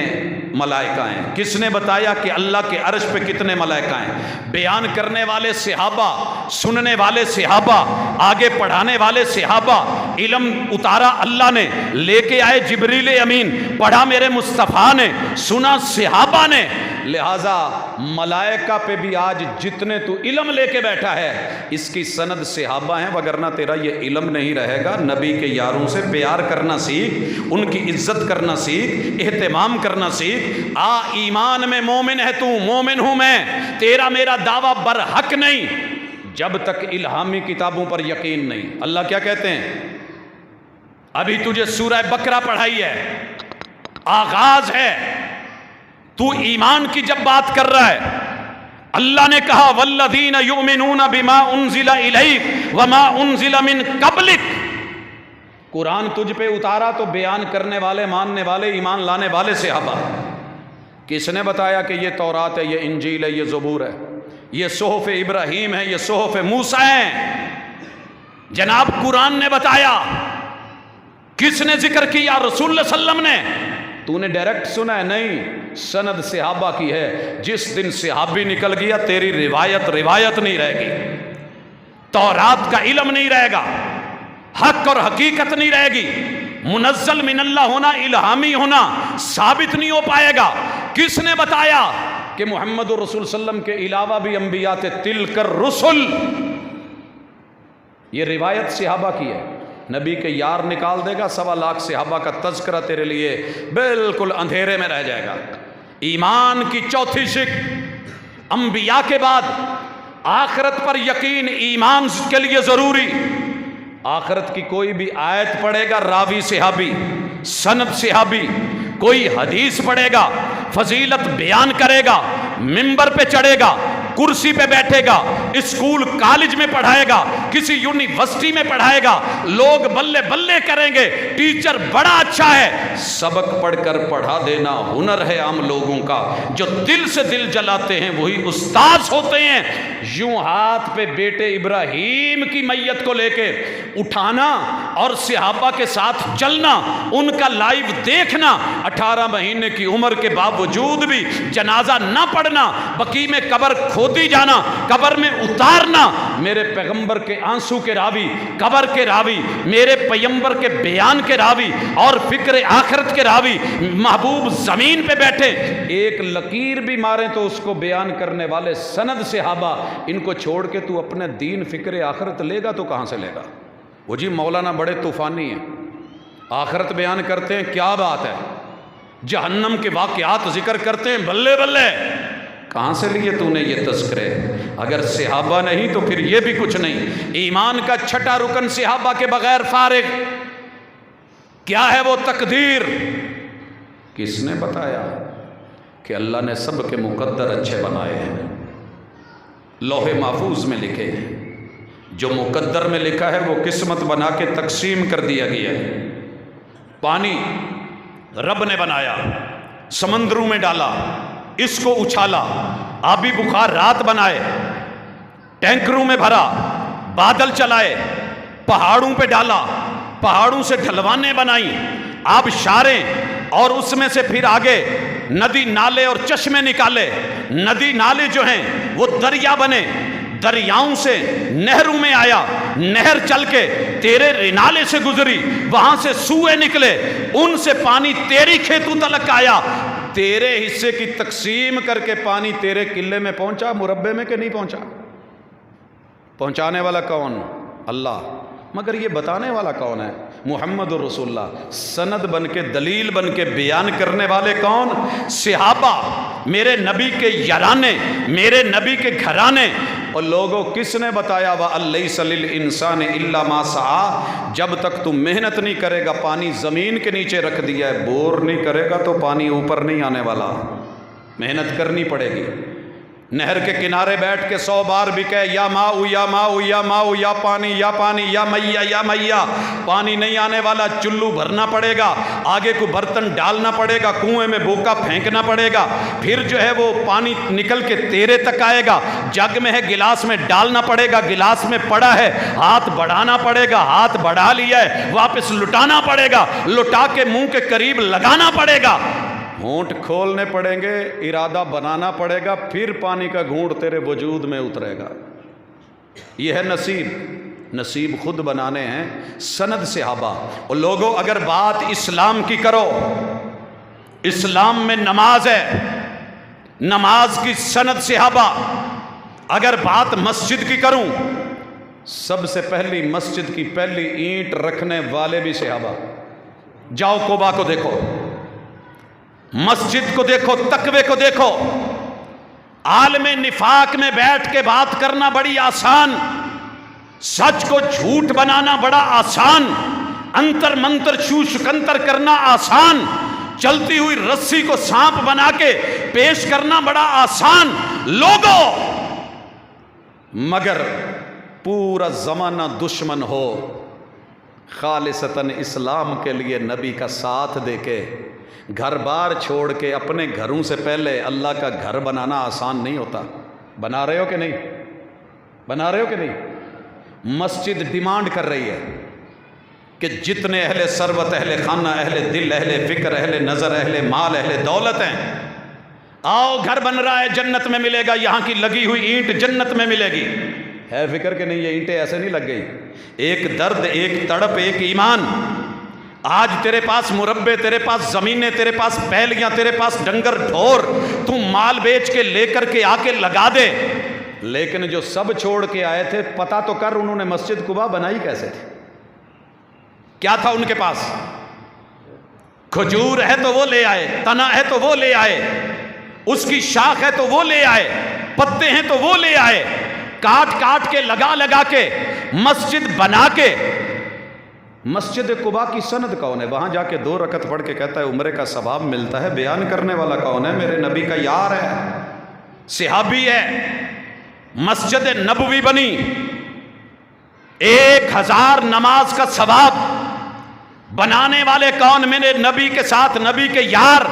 ملائکہ ہیں؟ کس نے بتایا کہ اللہ کے عرش پہ کتنے ملائکہ ہیں؟ بیان کرنے والے صحابہ، سننے والے صحابہ، آگے پڑھانے والے صحابہ. علم اتارا اللہ نے، لے کے آئے جبریل امین، پڑھا میرے مصطفیٰ نے، سنا صحابہ نے. لہٰذا ملائکہ پہ بھی آج جتنے تو علم لے کے بیٹھا ہے اس کی سند صحابہ ہیں، وگرنہ تیرا یہ علم نہیں رہے گا. نبی کے یاروں سے پیار کرنا سیکھ، ان کی عزت کرنا سیکھ، اہتمام کرنا سیکھ. ایمان میں مومن ہے تو، مومن ہوں میں. تیرا میرا دعویٰ برحق نہیں جب تک الہامی کتابوں پر یقین نہیں. اللہ کیا کہتے ہیں؟ ابھی تجھے سورہ بقرہ پڑھائی ہے، آغاز ہے، تو ایمان کی جب بات کر رہا ہے اللہ نے کہا والذین یؤمنون بما انزل الیک وما انزل من قبلک. قرآن تجھ پہ اتارا تو بیان کرنے والے، ماننے والے، ایمان لانے والے صحابہ. کس نے بتایا کہ یہ تورات ہے، یہ انجیل ہے، یہ زبور ہے، یہ صحف ابراہیم ہے، یہ صحف موسیٰ ہیں؟ جناب قرآن نے بتایا. کس نے ذکر کیا؟ رسول اللہ صلی اللہ علیہ وسلم نے. تو نے ڈائریکٹ سنا ہے؟ نہیں، سند صحابہ کی ہے. جس دن صحابی نکل گیا تیری روایت نہیں رہے گی، تورات کا علم نہیں رہے گا، حق اور حقیقت نہیں رہے گی، منزل من اللہ ہونا، الہامی ہونا ثابت نہیں ہو پائے گا. کس نے بتایا کہ محمد رسول وسلم کے علاوہ بھی انبیاء تھے، تلک الرسل، یہ روایت صحابہ کی ہے۔ نبی کے یار نکال دے گا، 1.25 لاکھ صحابہ کا تذکرہ تیرے لیے بالکل اندھیرے میں رہ جائے گا۔ ایمان کی چوتھی شک، انبیاء کے بعد آخرت پر یقین ایمان کے لیے ضروری۔ آخرت کی کوئی بھی آیت پڑھے گا راوی صحابی، سند صحابی، کوئی حدیث پڑھے گا، فضیلت بیان کرے گا، منبر پہ چڑھے گا، کرسی پہ بیٹھے گا، اسکول کالج میں پڑھائے گا، کسی یونیورسٹی میں پڑھائے گا، لوگ بلے بلے کریں گے، ٹیچر بڑا اچھا ہے، سبق پڑھ کر پڑھا دینا ہنر ہے عام لوگوں کا، جو دل سے دل جلاتے ہیں وہی استاذ ہوتے ہیں۔ یوں ہاتھ پہ بیٹے ابراہیم کی میت کو لے کے اٹھانا اور صحابہ کے ساتھ چلنا، ان کا لائیو دیکھنا، 18 مہینے کی عمر کے باوجود بھی جنازہ نہ پڑھنا، بقیع میں قبر کھودی جانا، قبر میں اتارنا، میرے پیغمبر کے آنسو کے راوی، قبر کے راوی، میرے پیغمبر کے بیان کے راوی اور فکر آخرت کے راوی، محبوب زمین پہ بیٹھے، ایک لکیر بھی ماریں تو اس کو بیان کرنے والے سند صحابہ، ان کو چھوڑ کے تو اپنے دین فکر آخرت لے گا تو کہاں سے لے گا؟ وہ جی مولانا بڑے طوفانی ہیں، آخرت بیان کرتے ہیں، کیا بات ہے، جہنم کے واقعات ذکر کرتے ہیں، بلے بلے، کہاں سے لیے تو نے یہ تذکرے؟ اگر صحابہ نہیں تو پھر یہ بھی کچھ نہیں۔ ایمان کا چھٹا رکن صحابہ کے بغیر فارغ، کیا ہے وہ تقدیر؟ کس نے بتایا؟ کہ اللہ نے سب کے مقدر اچھے بنائے ہیں، لوح محفوظ میں لکھے ہیں، جو مقدر میں لکھا ہے وہ قسمت بنا کے تقسیم کر دیا گیا ہے۔ پانی رب نے بنایا، سمندروں میں ڈالا، اس کو اچھالا، آبی بخار رات بنائے، ٹینکروں میں بھرا، بادل چلائے، پہاڑوں پہ ڈالا، پہاڑوں سے ڈھلوانے بنائی، آبشاریں، اور اس میں سے پھر آگے ندی نالے اور چشمے نکالے، ندی نالے جو ہیں وہ دریا بنے، دریاؤں سے نہروں میں آیا، نہر چل کے تیرے رنالے سے گزری، وہاں سے سوئے نکلے، ان سے پانی تیری کھیتوں تلک آیا، تیرے حصے کی تقسیم کر کے پانی تیرے قلعے میں پہنچا، مربع میں کہ نہیں پہنچا؟ پہنچانے والا کون؟ اللہ، مگر یہ بتانے والا کون ہے؟ محمد رسول اللہ۔ سند بن کے، دلیل بن کے بیان کرنے والے کون؟ صحابہ، میرے نبی کے یارانے، میرے نبی کے گھرانے۔ اور لوگوں کس نے بتایا؟ وَأَلَّيْسَ لِلْإِنسَانِ إِلَّا مَا سَعَىٰ، جب تک تم محنت نہیں کرے گا، پانی زمین کے نیچے رکھ دیا ہے، بور نہیں کرے گا تو پانی اوپر نہیں آنے والا، محنت کرنی پڑے گی۔ نہر کے کنارے بیٹھ کے 100 بار بھی کہے یا ماؤ یا ماؤ یا ماؤ، یا پانی یا پانی، یا میاں یا میاں، پانی نہیں آنے والا، چلو بھرنا پڑے گا، آگے کو برتن ڈالنا پڑے گا، کنویں میں بوکا پھینکنا پڑے گا، پھر جو ہے وہ پانی نکل کے تیرے تک آئے گا، جگ میں ہے گلاس میں ڈالنا پڑے گا، گلاس میں پڑا ہے ہاتھ بڑھانا پڑے گا، ہاتھ بڑھا لیا ہے واپس لٹانا پڑے گا، لٹا کے منہ کے قریب لگانا پڑے گا، ہونٹ کھولنے پڑیں گے، ارادہ بنانا پڑے گا، پھر پانی کا گھونٹ تیرے وجود میں اترے گا۔ یہ ہے نصیب، نصیب خود بنانے ہیں سند صحابہ۔ اور لوگوں اگر بات اسلام کی کرو، اسلام میں نماز ہے، نماز کی سند صحابہ۔ اگر بات مسجد کی کروں، سب سے پہلی مسجد کی پہلی اینٹ رکھنے والے بھی صحابہ۔ جاؤ کوبا کو دیکھو، مسجد کو دیکھو، تقوی کو دیکھو۔ عالم نفاق میں بیٹھ کے بات کرنا بڑی آسان، سچ کو جھوٹ بنانا بڑا آسان، انتر منتر چھو شکنتر کرنا آسان، چلتی ہوئی رسی کو سانپ بنا کے پیش کرنا بڑا آسان لوگوں، مگر پورا زمانہ دشمن ہو، خالصتاً اسلام کے لیے نبی کا ساتھ دے کے، گھر بار چھوڑ کے اپنے گھروں سے پہلے اللہ کا گھر بنانا آسان نہیں ہوتا۔ بنا رہے ہو کہ نہیں؟ بنا رہے ہو کہ نہیں؟ مسجد ڈیمانڈ کر رہی ہے کہ جتنے اہل ثروت، اہل خانہ، اہل دل، اہل فکر، اہل نظر، اہل مال، اہل دولت ہیں، آؤ گھر بن رہا ہے، جنت میں ملے گا، یہاں کی لگی ہوئی اینٹ جنت میں ملے گی۔ ہے فکر کہ نہیں؟ یہ اینٹیں ایسے نہیں لگ گئی، ایک درد، ایک تڑپ، ایک ایمان۔ آج تیرے پاس مربے، تیرے پاس زمینیں، تیرے پاس پہلیاں، تیرے پاس ڈنگر ڈھور، تو مال بیچ کے لے کر کے آ کے لگا دے. لیکن جو سب چھوڑ کے آئے تھے، پتہ تو کر انہوں نے مسجد قباء بنائی کیسے تھی؟ کیا تھا ان کے پاس؟ کھجور ہے تو وہ لے آئے، تنا ہے تو وہ لے آئے، اس کی شاخ ہے تو وہ لے آئے، پتے ہیں تو وہ لے آئے، کاٹ کاٹ کے لگا کے مسجد بنا کے. مسجد قباء کی سند کون ہے؟ وہاں جا کے 2 رکعت پڑھ کے کہتا ہے عمرے کا ثواب ملتا ہے. بیان کرنے والا کون ہے؟ میرے نبی کا یار ہے، صحابی ہے. مسجد نبوی بنی، 1000 نماز کا ثواب. بنانے والے کون؟ میرے نبی کے ساتھ نبی کے یار.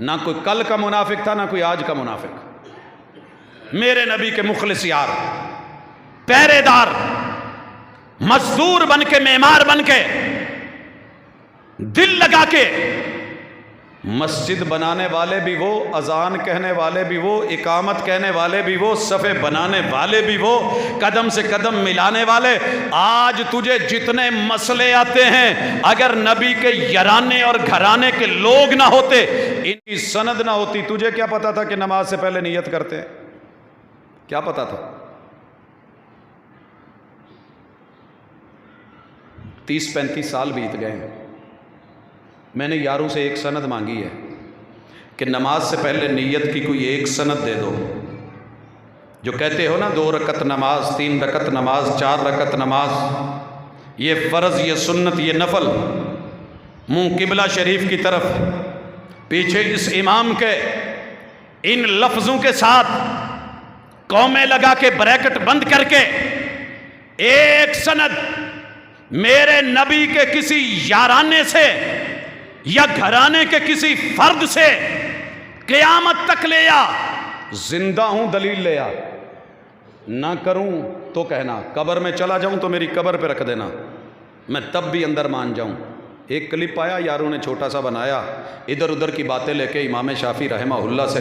نہ کوئی کل کا منافق تھا، نہ کوئی آج کا منافق. میرے نبی کے مخلص یار، پہرے دار، مزدور بن کے، معمار بن کے، دل لگا کے. مسجد بنانے والے بھی وہ، اذان کہنے والے بھی وہ، اقامت کہنے والے بھی وہ، صفے بنانے والے بھی وہ، قدم سے قدم ملانے والے. آج تجھے جتنے مسئلے آتے ہیں، اگر نبی کے یارانے اور گھرانے کے لوگ نہ ہوتے، ان کی سند نہ ہوتی، تجھے کیا پتا تھا کہ نماز سے پہلے نیت کرتے ہیں؟ کیا پتا تھا؟ 30-35 سال بیت گئے ہیں. میں نے یاروں سے ایک سند مانگی ہے کہ نماز سے پہلے نیت کی کوئی ایک سند دے دو. جو کہتے ہو نا 2 رکعت نماز، 3 رکعت نماز، 4 رکعت نماز، یہ فرض، یہ سنت، یہ نفل، منہ قبلہ شریف کی طرف، پیچھے اس امام کے ان لفظوں کے ساتھ قومیں لگا کے بریکٹ بند کر کے ایک سند میرے نبی کے کسی یارانے سے یا گھرانے کے کسی فرد سے قیامت تک لے آ. زندہ ہوں دلیل لے آ. نہ کروں تو کہنا، قبر میں چلا جاؤں تو میری قبر پہ رکھ دینا، میں تب بھی اندر مان جاؤں. ایک کلپ آیا یاروں نے چھوٹا سا بنایا، ادھر ادھر کی باتیں لے کے امام شافعی رحمہ اللہ سے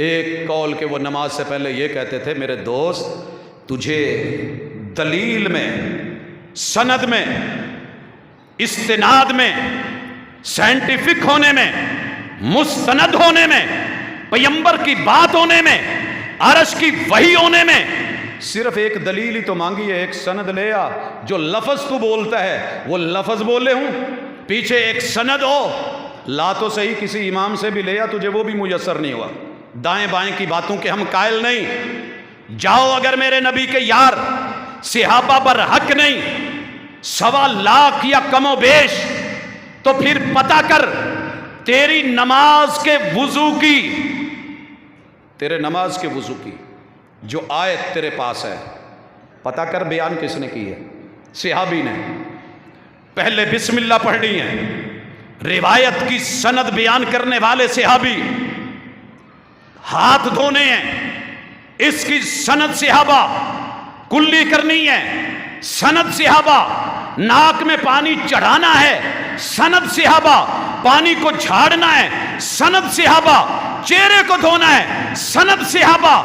ایک قول کہ وہ نماز سے پہلے یہ کہتے تھے، میرے دوست تجھے دلیل میں، سند میں، استناد میں، سائنٹیفک ہونے میں، مستند ہونے میں، پیغمبر کی بات ہونے میں، عرش کی وحی ہونے میں صرف ایک دلیل ہی تو مانگی ہے، ایک سند لے آ. جو لفظ تو بولتا ہے وہ لفظ بولے ہوں، پیچھے ایک سند ہو. لا تو صحیح کسی امام سے بھی لے آ، تجھے وہ بھی میسر نہیں ہوا. دائیں بائیں کی باتوں کے ہم قائل نہیں. جاؤ اگر میرے نبی کے یار صحابہ پر حق نہیں، 1.25 لاکھ یا کم و بیش، تو پھر پتہ کر تیری نماز کے وضو کی، تیرے نماز کے وضو کی جو آیت تیرے پاس ہے، پتہ کر بیان کس نے کی ہے؟ صحابی نے. پہلے بسم اللہ پڑھنی ہے. روایت کی سند بیان کرنے والے صحابی. ہاتھ دھونے ہیں، اس کی سند صحابہ. کلی کرنی ہے، سند صحابہ. ناک میں پانی چڑھانا ہے، سند صحابہ. پانی کو جھاڑنا ہے، سند صحابہ. چہرے کو دھونا ہے، سند صحابہ.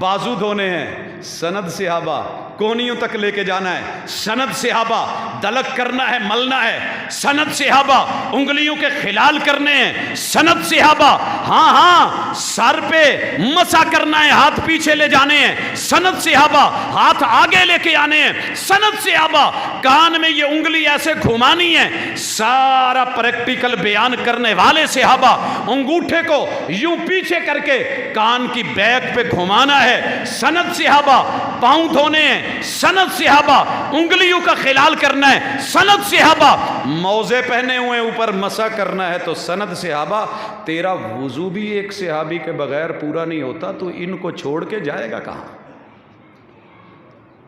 بازو دھونے ہیں، سند صحابہ. کونیوں تک لے کے جانا ہے، سند صحابہ. دلک کرنا ہے، ملنا ہے، سند صحابہ. انگلیوں کے خلال کرنے ہیں، سند صحابہ. ہاں سر پہ مسا کرنا ہے، ہاتھ پیچھے لے جانے ہیں، سند صحابہ. ہاتھ آگے لے کے آنے ہیں، سند صحابہ. کان میں یہ انگلی ایسے گھمانی ہے، سارا پریکٹیکل بیان کرنے والے صحابہ. انگوٹھے کو یوں پیچھے کر کے کان کی بیک پہ گھمانا ہے، سند صحابہ. پاؤں دھونے ہیں، سند صحابہ. انگلیوں کا خلال کرنا ہے، سند صحابہ. موزے پہنے ہوئے اوپر مسا کرنا ہے تو سند صحابہ. تیرا وضو بھی ایک صحابی کے بغیر پورا نہیں ہوتا، تو ان کو چھوڑ کے جائے گا کہاں؟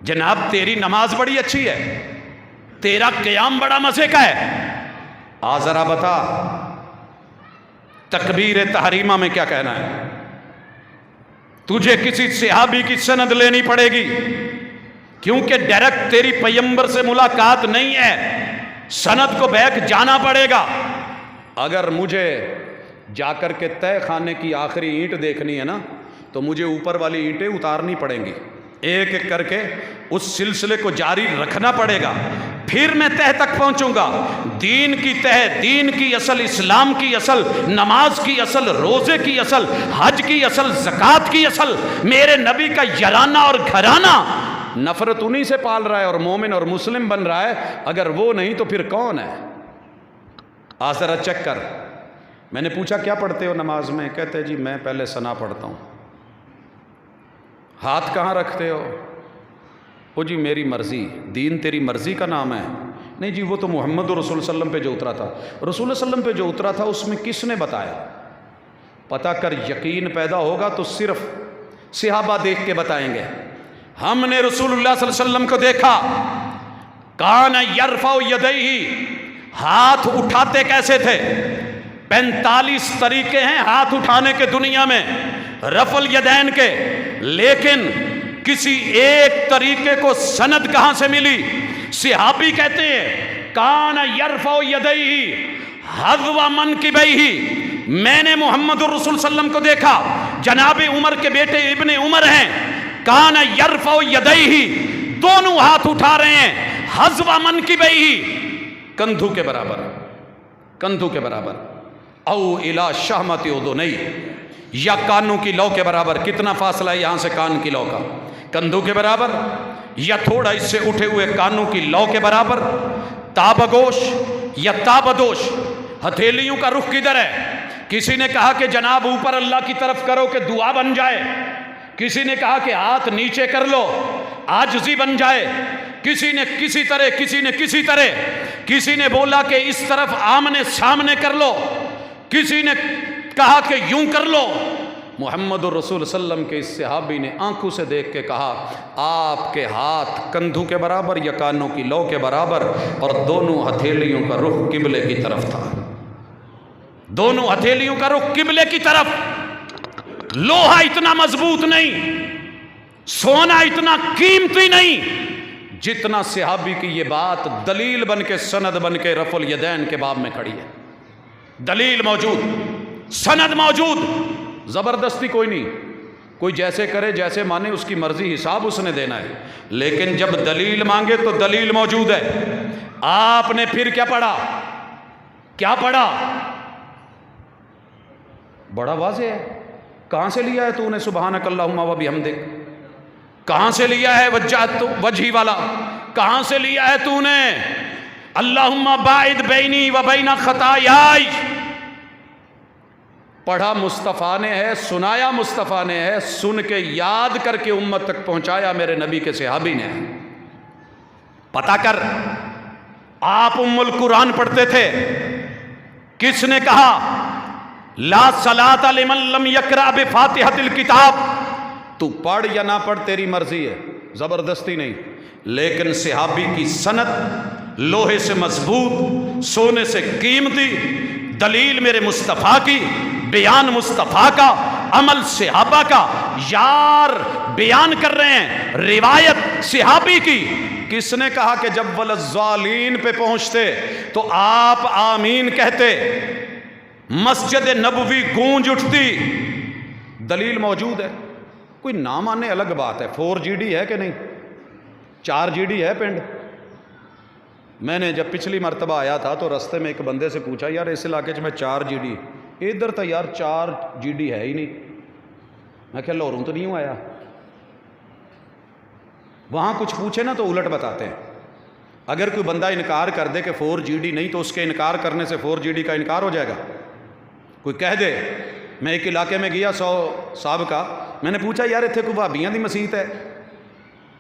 جناب تیری نماز بڑی اچھی ہے، تیرا قیام بڑا مزے کا ہے. آ ذرا بتا تکبیر تحریمہ میں کیا کہنا ہے؟ تجھے کسی صحابی کی سند لینی پڑے گی، کیونکہ ڈائریکٹ تیری پیغمبر سے ملاقات نہیں ہے. سند کو بیک جانا پڑے گا. اگر مجھے جا کر کے تہ خانے کی آخری اینٹ دیکھنی ہے نا، تو مجھے اوپر والی اینٹیں اتارنی پڑیں گی. ایک ایک کر کے اس سلسلے کو جاری رکھنا پڑے گا، پھر میں تہ تک پہنچوں گا۔ دین کی تہ، دین کی اصل، اسلام کی اصل، نماز کی اصل، روزے کی اصل، حج کی اصل، زکوٰۃ کی اصل، میرے نبی کا یارانہ اور گھرانہ نفرت انہی سے پال رہا ہے اور مومن اور مسلم بن رہا ہے۔ اگر وہ نہیں تو پھر کون ہے؟ آ ذرا چیک کر۔ میں نے پوچھا کیا پڑھتے ہو نماز میں؟ کہتے جی میں پہلے ثنا پڑھتا ہوں۔ ہاتھ کہاں رکھتے ہو؟ وہ جی میری مرضی۔ دین تیری مرضی کا نام ہے؟ نہیں جی وہ تو محمد رسول صلی اللہ علیہ وسلم پہ جو اترا تھا۔ رسول اللہ صلی اللہ علیہ وسلم پہ جو اترا تھا اس میں کس نے بتایا؟ پتہ کر، یقین پیدا ہوگا تو صرف صحابہ دیکھ کے بتائیں گے۔ ہم نے رسول اللہ صلی اللہ علیہ وسلم کو دیکھا، کان یرفع یدیہ، ہاتھ اٹھاتے کیسے تھے؟ 45 طریقے ہیں ہاتھ اٹھانے کے دنیا میں، رفع الیدین کے، لیکن کسی ایک طریقے کو سند کہاں سے ملی؟ صحابی کہتے ہیں کان یرفع یدیہ حذو منکبیہ، میں نے محمد الرسول صلی اللہ علیہ وسلم کو دیکھا، جناب عمر کے بیٹے ابن عمر ہیں، کان یرفع یدیہ، دونوں ہاتھ اٹھا رہے ہیں، حذو منکبیہ، کندھوں کے برابر، کندھوں کے برابر، او الی شہمۃ اذنیہ، یا کانوں کی لو کے برابر۔ کتنا فاصلہ ہے یہاں سے کان کی لو کا؟ کندھوں کے برابر، یا تھوڑا اس سے اٹھے ہوئے کانوں کی لو کے برابر۔ تابگوش یا تابدوش، ہتھیلیوں کا رخ کدھر ہے؟ کسی نے کہا کہ جناب اوپر اللہ کی طرف کرو کہ دعا بن جائے، کسی نے کہا کہ ہاتھ نیچے کر لو عاجزی بن جائے، کسی نے کسی طرح، کسی نے کسی طرح، کسی نے بولا کہ اس طرف آمنے سامنے کر لو، کسی نے کہا کہ یوں کر لو۔ محمد الرسول صلی اللہ علیہ وسلم کے اس صحابی نے آنکھوں سے دیکھ کے کہا آپ کے ہاتھ کندھوں کے برابر یا کانوں کی لو کے برابر، اور دونوں ہتھیلیوں کا رخ قبلے کی طرف تھا، دونوں ہتھیلیوں کا رخ قبلے کی طرف۔ لوہا اتنا مضبوط نہیں، سونا اتنا قیمتی نہیں جتنا صحابی کی یہ بات دلیل بن کے، سند بن کے رفع الیدین کے باب میں کھڑی ہے۔ دلیل موجود، سند موجود، زبردستی کوئی نہیں، کوئی جیسے کرے جیسے مانے، اس کی مرضی، حساب اس نے دینا ہے، لیکن جب دلیل مانگے تو دلیل موجود ہے۔ آپ نے پھر کیا پڑھا؟ کیا پڑھا؟ بڑا واضح ہے۔ کہاں سے لیا ہے تو نے سبحانک اللہم و بحمدک؟ کہاں سے لیا ہے وجہت وجہی والا؟ کہاں سے لیا ہے تو نے اللہم باعد بینی و بین خطایائی؟ پڑھا مصطفیٰ نے ہے، سنایا مصطفیٰ نے ہے، سن کے یاد کر کے امت تک پہنچایا میرے نبی کے صحابی نے۔ پتہ کر، آپ ام القرآن پڑھتے تھے، کس نے کہا لا صلاۃ لمن لم یقرأ بفاتحۃ الکتاب؟ تو پڑھ یا نہ پڑھ تیری مرضی ہے، زبردستی نہیں، لیکن صحابی کی سند لوہے سے مضبوط، سونے سے قیمتی، دلیل میرے مصطفیٰ کی، بیان مصطفیٰ کا، عمل صحابہ کا، یار بیان کر رہے ہیں روایت صحابی کی۔ کس نے کہا کہ جب والضالین پہ پہنچتے تو آپ آمین کہتے، مسجد نبوی گونج اٹھتی؟ دلیل موجود ہے۔ کوئی نہ مانے الگ بات ہے، 4GD ہے کہ نہیں؟ 4GD ہے پنڈ؟ میں نے جب پچھلی مرتبہ آیا تھا تو رستے میں ایک بندے سے پوچھا یار اس علاقے میں 4GD، ادھر تو یار 4GD ہے ہی نہیں۔ میں کہ لوروں تو نہیں ہوں آیا، وہاں کچھ پوچھے نا تو الٹ بتاتے ہیں۔ اگر کوئی بندہ انکار کر دے کہ 4GD نہیں تو اس کے انکار کرنے سے 4GD کا انکار ہو جائے گا۔ کوئی کہہ دے، میں ایک علاقے میں گیا 100 صاحب کا، میں نے پوچھا یار اتنے کوئی بھابیاں دی مسجد ہے؟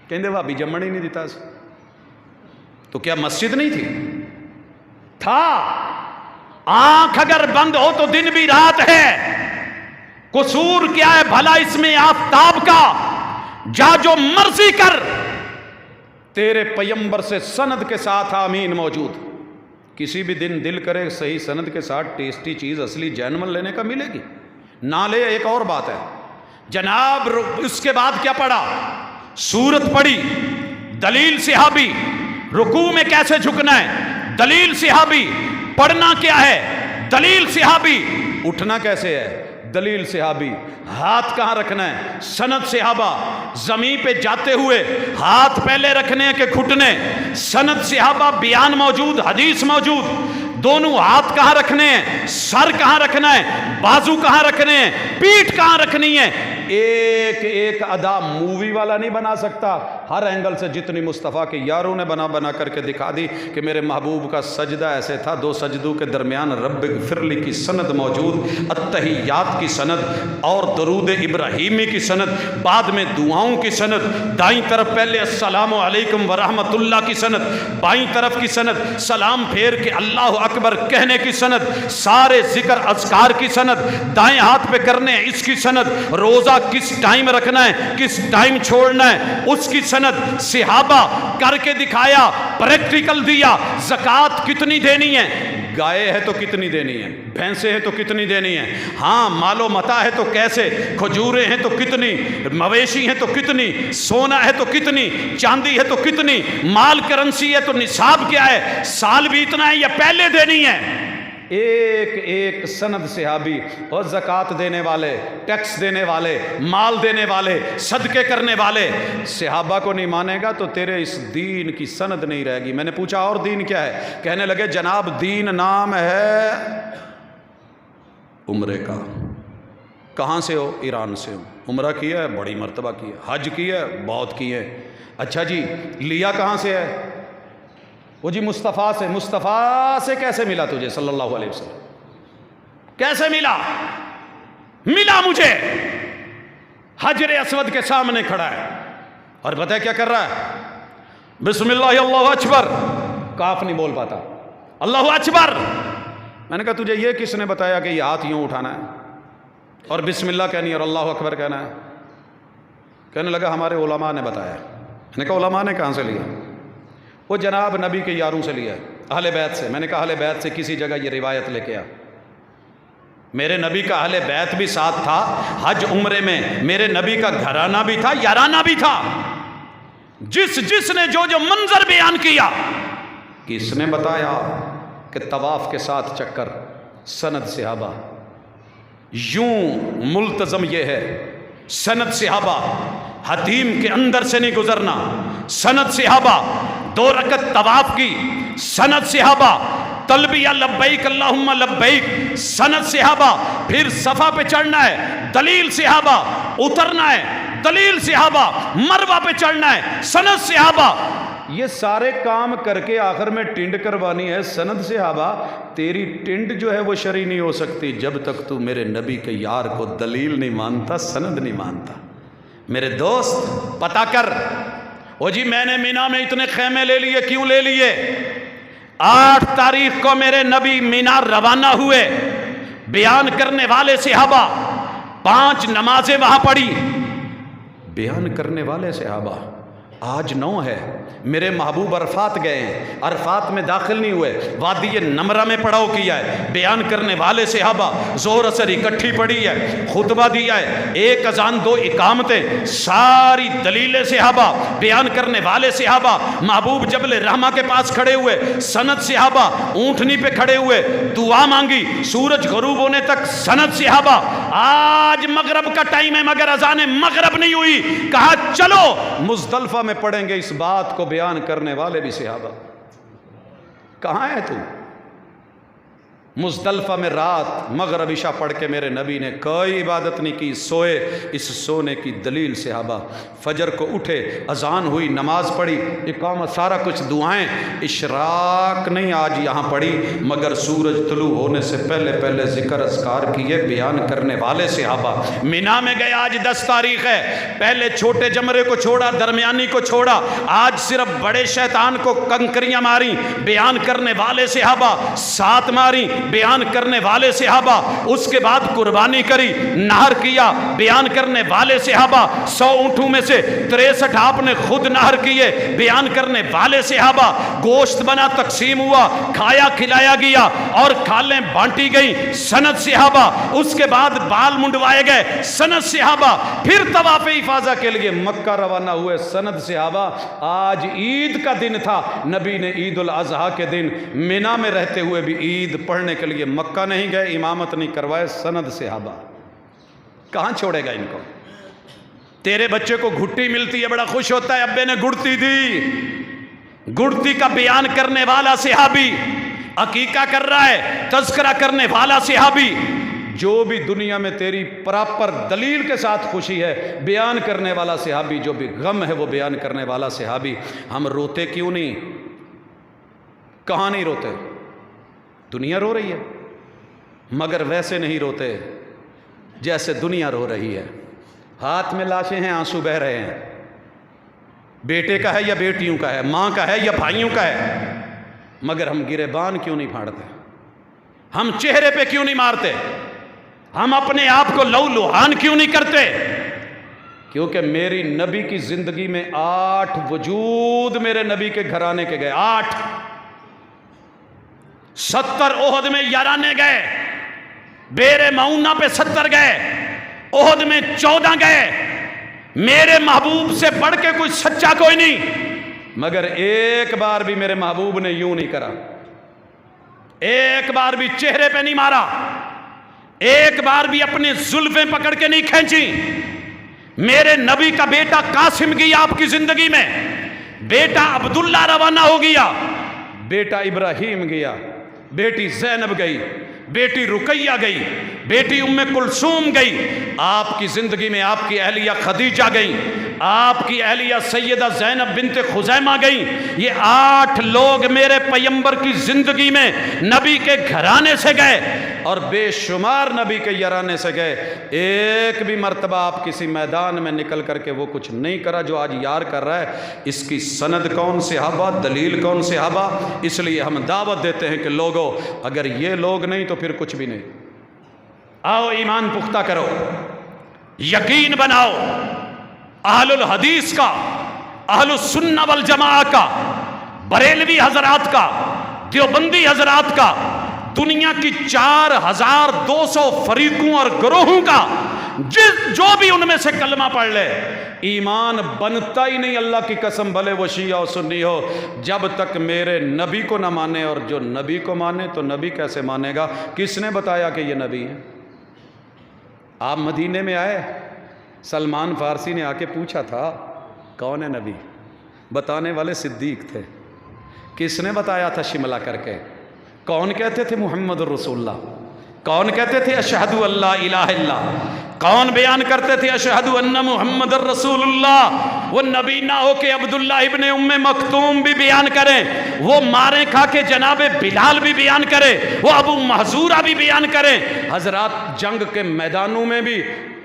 کہندے بھابی جمن ہی نہیں دیتا۔ تو کیا مسجد نہیں تھی؟ تھا۔ آنکھ اگر بند ہو تو دن بھی رات ہے۔ قصور کیا ہے بھلا اس میں آفتاب کا؟ جا جو مرضی کر، تیرے پیمبر سے سند کے ساتھ آمین موجود۔ کسی بھی دن دل کرے صحیح سند کے ساتھ ٹیسٹی چیز اصلی جینمن لینے کا ملے گی، نہ لے ایک اور بات ہے۔ جناب اس کے بعد کیا پڑھا؟ سورت پڑھی، دلیل صحابی۔ رکوع میں کیسے جھکنا ہے؟ دلیل صحابی۔ پڑھنا کیا ہے؟ دلیل صحابی۔ اٹھنا کیسے ہے؟ دلیل صحابی، ہاتھ کہاں رکھنا ہے؟ سند صحابہ، زمین پہ جاتے ہوئے ہاتھ پہلے رکھنے ہیں کہ گھٹنے؟ سند صحابہ، بیان موجود، حدیث موجود، دونوں ہاتھ کہاں رکھنے ہیں؟ سر کہاں رکھنا ہے؟ بازو کہاں رکھنے ہیں؟ پیٹھ کہاں رکھنی ہے؟ ایک ایک ادا مووی والا نہیں بنا سکتا، ہر اینگل سے جتنی مصطفیٰ کے یاروں نے بنا کر کے دکھا دی کہ میرے محبوب کا سجدہ ایسے تھا، دو سجدوں کے درمیان رب اغفر لی کی سند موجود، التحیات کی سند اور درود ابراہیمی کی سند، بعد میں دعاؤں کی سند، دائیں طرف پہلے السلام علیکم ورحمۃ اللہ کی سند، بائیں طرف کی سند سلام پھیر کے اللہ اکبر کہنے کی سند، سارے ذکر اذکار کی سند، دائیں ہاتھ پہ کرنے اس کی سند، روزہ کس ٹائم رکھنا ہے، کس ٹائم چھوڑنا ہے اس کی سند، صحابہ کر کے دکھایا، پریکٹیکل دیا، زکوٰۃ کتنی دینی ہے، گائے ہے تو کتنی دینی ہے، بھینسیں ہیں تو کتنی دینی ہے، ہاں مال و متاع ہے تو کیسے، کھجوریں ہیں تو کتنی، مویشی ہیں تو کتنی، سونا ہے تو کتنی، چاندی ہے تو کتنی، مال کرنسی ہے تو نصاب کیا ہے، سال بھی اتنا ہے یا پہلے دینی ہے؟ ایک ایک سند صحابی، اور زکوٰۃ دینے والے، ٹیکس دینے والے، مال دینے والے، صدقے کرنے والے، صحابہ کو نہیں مانے گا تو تیرے اس دین کی سند نہیں رہے گی۔ میں نے پوچھا اور دین کیا ہے؟ کہنے لگے جناب دین نام ہے عمرے کا۔ کہاں سے ہو؟ ایران سے ہوں۔ عمرہ کیا ہے؟ بڑی مرتبہ کیا۔ حج کیا ہے؟ بہت کیے۔ اچھا جی لیا کہاں سے ہے؟ وہ جی مصطفیٰ سے۔ مصطفیٰ سے کیسے ملا تجھے صلی اللہ علیہ وسلم؟ کیسے ملا؟ ملا مجھے حجر اسود کے سامنے کھڑا ہے اور پتہ ہے کیا کر رہا ہے؟ بسم اللہ اللہ اکبر، کاف نہیں بول پاتا، اللہ اکبر۔ میں نے کہا تجھے یہ کس نے بتایا کہ یہ ہاتھ یوں اٹھانا ہے اور بسم اللہ کہنی ہے اور اللہ اکبر کہنا ہے؟ کہنے لگا ہمارے علماء نے بتایا۔ میں نے کہا علماء نے کہاں سے لیا؟ وہ جناب نبی کے یاروں سے لیا ہے، اہل بیت سے۔ میں نے کہا اہل بیت سے کسی جگہ یہ روایت لے کے آ۔ میرے نبی کا اہل بیت بھی ساتھ تھا، حج عمرے میں میرے نبی کا گھرانہ بھی تھا، یارانہ بھی تھا۔ جس نے جو منظر بیان کیا، کس نے بتایا کہ طواف کے ساتھ چکر؟ سند صحابہ۔ یوں ملتزم یہ ہے، سند صحابہ، حتیم کے اندر سے نہیں گزرنا، سند صحابہ، 2 رکعت طواف کی، سند صحابہ، تلبیہ لبیک اللہم لبیک، سند صحابہ، پھر صفا پہ چڑھنا ہے، دلیل صحابہ، اترنا ہے، دلیل صحابہ، مروہ پہ چڑھنا ہے، سند صحابہ۔ یہ سارے کام کر کے آخر میں ٹنڈ کروانی ہے، سند صحابہ۔ تیری ٹنڈ جو ہے وہ شرعی نہیں ہو سکتی جب تک تو میرے نبی کے یار کو دلیل نہیں مانتا، سند نہیں مانتا۔ میرے دوست پتہ کر، وہ جی میں نے مینا میں اتنے خیمے لے لیے، کیوں لے لیے؟ 8 تاریخ کو میرے نبی مینا روانہ ہوئے، بیان کرنے والے صحابہ، 5 نمازیں وہاں پڑھی، بیان کرنے والے صحابہ۔ آج 9 ہے، میرے محبوب عرفات گئے ہیں، عرفات میں داخل نہیں ہوئے، وادی نمرہ میں پڑاؤ کیا ہے، بیان کرنے والے صحابہ، ظہر اثر اکٹھی پڑھی ہے، خطبہ دیا ہے، 1 اذان 2 اقامتیں، ساری دلیل صحابہ، بیان کرنے والے صحابہ، محبوب جبل رحمہ کے پاس کھڑے ہوئے، سند صحابہ، اونٹنی پہ کھڑے ہوئے، دعا مانگی، سورج غروب ہونے تک سند صحابہ۔ آج مغرب کا ٹائم ہے مگر اذان مغرب نہیں ہوئی، کہا چلو مزدلفہ میں پڑھیں گے، اس بات کو بیان کرنے والے بھی صحابہ۔ کہاں ہے تو؟ مزدلفہ میں رات مغرب عشاء پڑھ کے میرے نبی نے کوئی عبادت نہیں کی، سوئے، اس سونے کی دلیل صحابہ۔ فجر کو اٹھے، اذان ہوئی، نماز پڑھی، اقامت، سارا کچھ دعائیں، اشراق نہیں آج یہاں پڑھی مگر سورج طلوع ہونے سے پہلے پہلے ذکر اذکار کیے، بیان کرنے والے صحابہ۔ مینا میں گئے، آج 10 تاریخ ہے، پہلے چھوٹے جمرے کو چھوڑا، درمیانی کو چھوڑا، آج صرف بڑے شیطان کو کنکریاں ماری، بیان کرنے والے صحابہ، 7 ماری، بیان کرنے والے صحابہ۔ اس کے بعد قربانی کری، نہر کیا، بیان کرنے والے صحابہ۔ 100 اونٹوں میں سے 63 آپ نے خود نہر کیے، بیان کرنے والے صحابہ۔ گوشت بنا، تقسیم ہوا، کھایا کھلایا گیا اور کھالیں بانٹی گئی، سند صحابہ۔ اس کے بعد بال منڈوائے گئے، سند صحابہ۔ پھر طواف افاضہ کے لیے مکہ روانہ ہوئے، سند صحابہ۔ آج عید کا دن تھا، نبی نے عید الاضحیٰ کے دن مینا میں رہتے ہوئے بھی عید پڑھنے کے لیے مکہ نہیں گئے، امامت نہیں کروائے، سند صحابہ۔ کہاں چھوڑے گا ان کو؟ تیرے بچے کو گھٹی ملتی ہے بڑا خوش ہوتا ہے، ابے نے گڑتی دی، گڑتی کا بیان کرنے والا صحابی، عقیقہ کر رہا ہے تذکرہ کرنے والا صحابی، جو بھی دنیا میں تیری پراپر دلیل کے ساتھ خوشی ہے بیان کرنے والا صحابی، جو بھی غم ہے وہ بیان کرنے والا صحابی۔ ہم روتے کیوں نہیں؟ کہاں نہیں روتے؟ دنیا رو رہی ہے مگر ویسے نہیں روتے جیسے دنیا رو رہی ہے۔ ہاتھ میں لاشیں ہیں، آنسو بہہ رہے ہیں، بیٹے کا ہے یا بیٹیوں کا ہے، ماں کا ہے یا بھائیوں کا ہے، مگر ہم گریبان کیوں نہیں پھاڑتے؟ ہم چہرے پہ کیوں نہیں مارتے؟ ہم اپنے آپ کو لو لوہان کیوں نہیں کرتے؟ کیونکہ میری نبی کی زندگی میں 8 وجود میرے نبی کے گھرانے کے گئے، 8۔ 70 احد میں 11 گئے، بیر معونہ پہ 70 گئے، احد میں 14 گئے۔ میرے محبوب سے بڑھ کے کوئی سچا کوئی نہیں، مگر ایک بار بھی میرے محبوب نے یوں نہیں کرا، ایک بار بھی چہرے پہ نہیں مارا، ایک بار بھی اپنی زلفیں پکڑ کے نہیں کھینچی۔ میرے نبی کا بیٹا قاسم گیا آپ کی زندگی میں، بیٹا عبداللہ روانہ ہو گیا، بیٹا ابراہیم گیا، بیٹی زینب گئی، بیٹی رقیہ گئی، بیٹی ام کلثوم گئی، آپ کی زندگی میں آپ کی اہلیہ خدیجہ گئی، آپ کی اہلیہ سیدہ زینب بنت خزیمہ گئی۔ یہ 8 لوگ میرے پیمبر کی زندگی میں نبی کے گھرانے سے گئے اور بے شمار نبی کے یارانے سے گئے۔ ایک بھی مرتبہ آپ کسی میدان میں نکل کر کے وہ کچھ نہیں کرا جو آج یار کر رہا ہے۔ اس کی سند کون صحابہ، دلیل کون صحابہ؟ اس لیے ہم دعوت دیتے ہیں کہ لوگوں اگر یہ لوگ نہیں تو پھر کچھ بھی نہیں۔ آؤ ایمان پختہ کرو، یقین بناؤ، اہل الحدیث کا، اہل السنہ والجماعہ کا، بریلوی حضرات کا، دیوبندی حضرات کا، دنیا کی 4200 فریقوں اور گروہوں کا جو بھی ان میں سے کلمہ پڑھ لے، ایمان بنتا ہی نہیں اللہ کی قسم، بھلے وہ شیعہ و سنی ہو، جب تک میرے نبی کو نہ مانے۔ اور جو نبی کو مانے تو نبی کیسے مانے گا؟ کس نے بتایا کہ یہ نبی ہے؟ آپ مدینے میں آئے، سلمان فارسی نے آ کے پوچھا تھا کون ہے نبی؟ بتانے والے صدیق تھے۔ کس نے بتایا تھا شملہ کر کے؟ کون کہتے تھے محمد الرسول اللہ؟ کون کہتے تھے اشہد اللہ الہ الا اللہ؟ کون بیان کرتے تھے اشہد ان محمد الرسول اللہ؟ وہ نبی نہ ہو کہ عبداللہ ابن ام مکتوم بھی بیان کریں، وہ مارے کھا کے جناب بلال بھی بیان کرے، وہ ابو محذورہ بھی بیان کریں۔ حضرات جنگ کے میدانوں میں بھی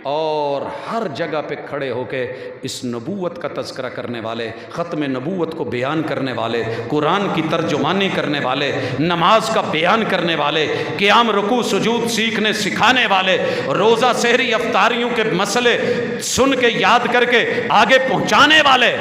اور ہر جگہ پہ کھڑے ہو کے اس نبوت کا تذکرہ کرنے والے، ختم نبوت کو بیان کرنے والے، قرآن کی ترجمانی کرنے والے، نماز کا بیان کرنے والے، قیام رکوع سجود سیکھنے سکھانے والے، روزہ سحری افطاریوں کے مسئلے سن کے یاد کر کے آگے پہنچانے والے،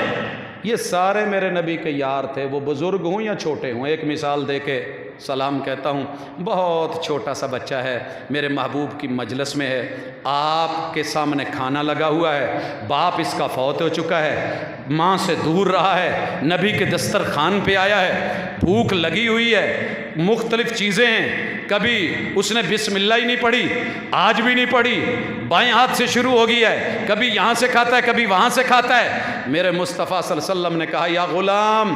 یہ سارے میرے نبی کے یار تھے۔ وہ بزرگ ہوں یا چھوٹے ہوں، ایک مثال دے کے سلام کہتا ہوں، بہت چھوٹا سا بچہ ہے، میرے محبوب کی مجلس میں ہے، آپ کے سامنے کھانا لگا ہوا ہے، باپ اس کا فوت ہو چکا ہے، ماں سے دور رہا ہے، نبی کے دسترخوان پہ آیا ہے، بھوک لگی ہوئی ہے، مختلف چیزیں ہیں، کبھی اس نے بسم اللہ ہی نہیں پڑھی، آج بھی نہیں پڑھی، بائیں ہاتھ سے شروع ہو گیا ہے، کبھی یہاں سے کھاتا ہے کبھی وہاں سے کھاتا ہے۔ میرے مصطفیٰ صلی اللہ علیہ وسلم نے کہا یا غلام،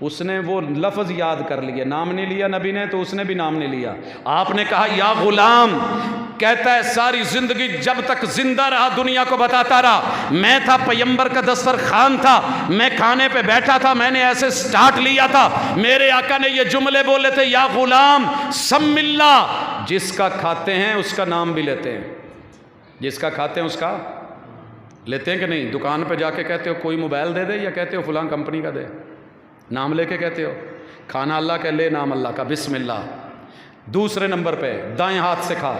اس نے وہ لفظ یاد کر لیا، نام نہیں لیا نبی نے تو اس نے بھی نام نہیں لیا، آپ نے کہا یا غلام، کہتا ہے ساری زندگی جب تک زندہ رہا دنیا کو بتاتا رہا، میں تھا پیمبر کا دسترخوان تھا، میں کھانے پہ بیٹھا تھا، میں نے ایسے سٹارٹ لیا تھا، میرے آقا نے یہ جملے بولے تھے یا غلام سم اللہ، جس کا کھاتے ہیں اس کا نام بھی لیتے ہیں، جس کا کھاتے ہیں اس کا لیتے ہیں کہ نہیں؟ دکان پہ جا کے کہتے ہو کوئی موبائل دے دے یا کہتے ہو فلاں کمپنی کا دے؟ نام لے کے کہتے ہو، کھانا اللہ کا لے نام اللہ کا، بسم اللہ۔ دوسرے نمبر پہ دائیں ہاتھ سے کھا،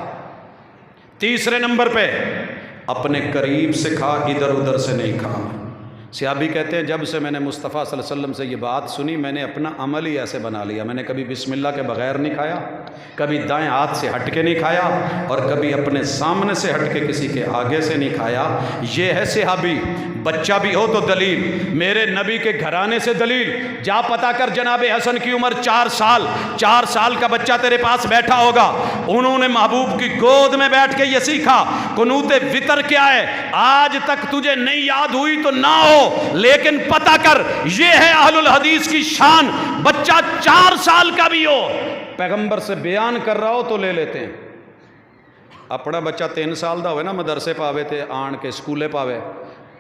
تیسرے نمبر پہ اپنے قریب سے کھا، ادھر ادھر سے نہیں کھا۔ صحابی کہتے ہیں جب سے میں نے مصطفیٰ صلی اللہ علیہ وسلم سے یہ بات سنی میں نے اپنا عمل ہی ایسے بنا لیا، میں نے کبھی بسم اللہ کے بغیر نہیں کھایا، کبھی دائیں ہاتھ سے ہٹ کے نہیں کھایا، اور کبھی اپنے سامنے سے ہٹ کے کسی کے آگے سے نہیں کھایا۔ یہ ہے صحابی بچہ بھی ہو تو دلیل، میرے نبی کے گھرانے سے دلیل۔ جا پتا کر جناب حسن کی عمر 4 سال کا بچہ تیرے پاس بیٹھا ہوگا، انہوں نے محبوب کی گود میں بیٹھ کے یہ سیکھا قنوت وتر کیا ہے۔ آج تک تجھے نہیں یاد ہوئی تو نہ ہو، لیکن پتا کر یہ ہے اہل الحدیث کی شان، بچہ 4 سال کا بھی ہو پیغمبر سے بیان کر رہا ہو تو لے لیتے ہیں۔ اپنا بچہ 3 سال دا ہوئے نا، مدرسے پاوے تھے آن کے سکولے پاوے،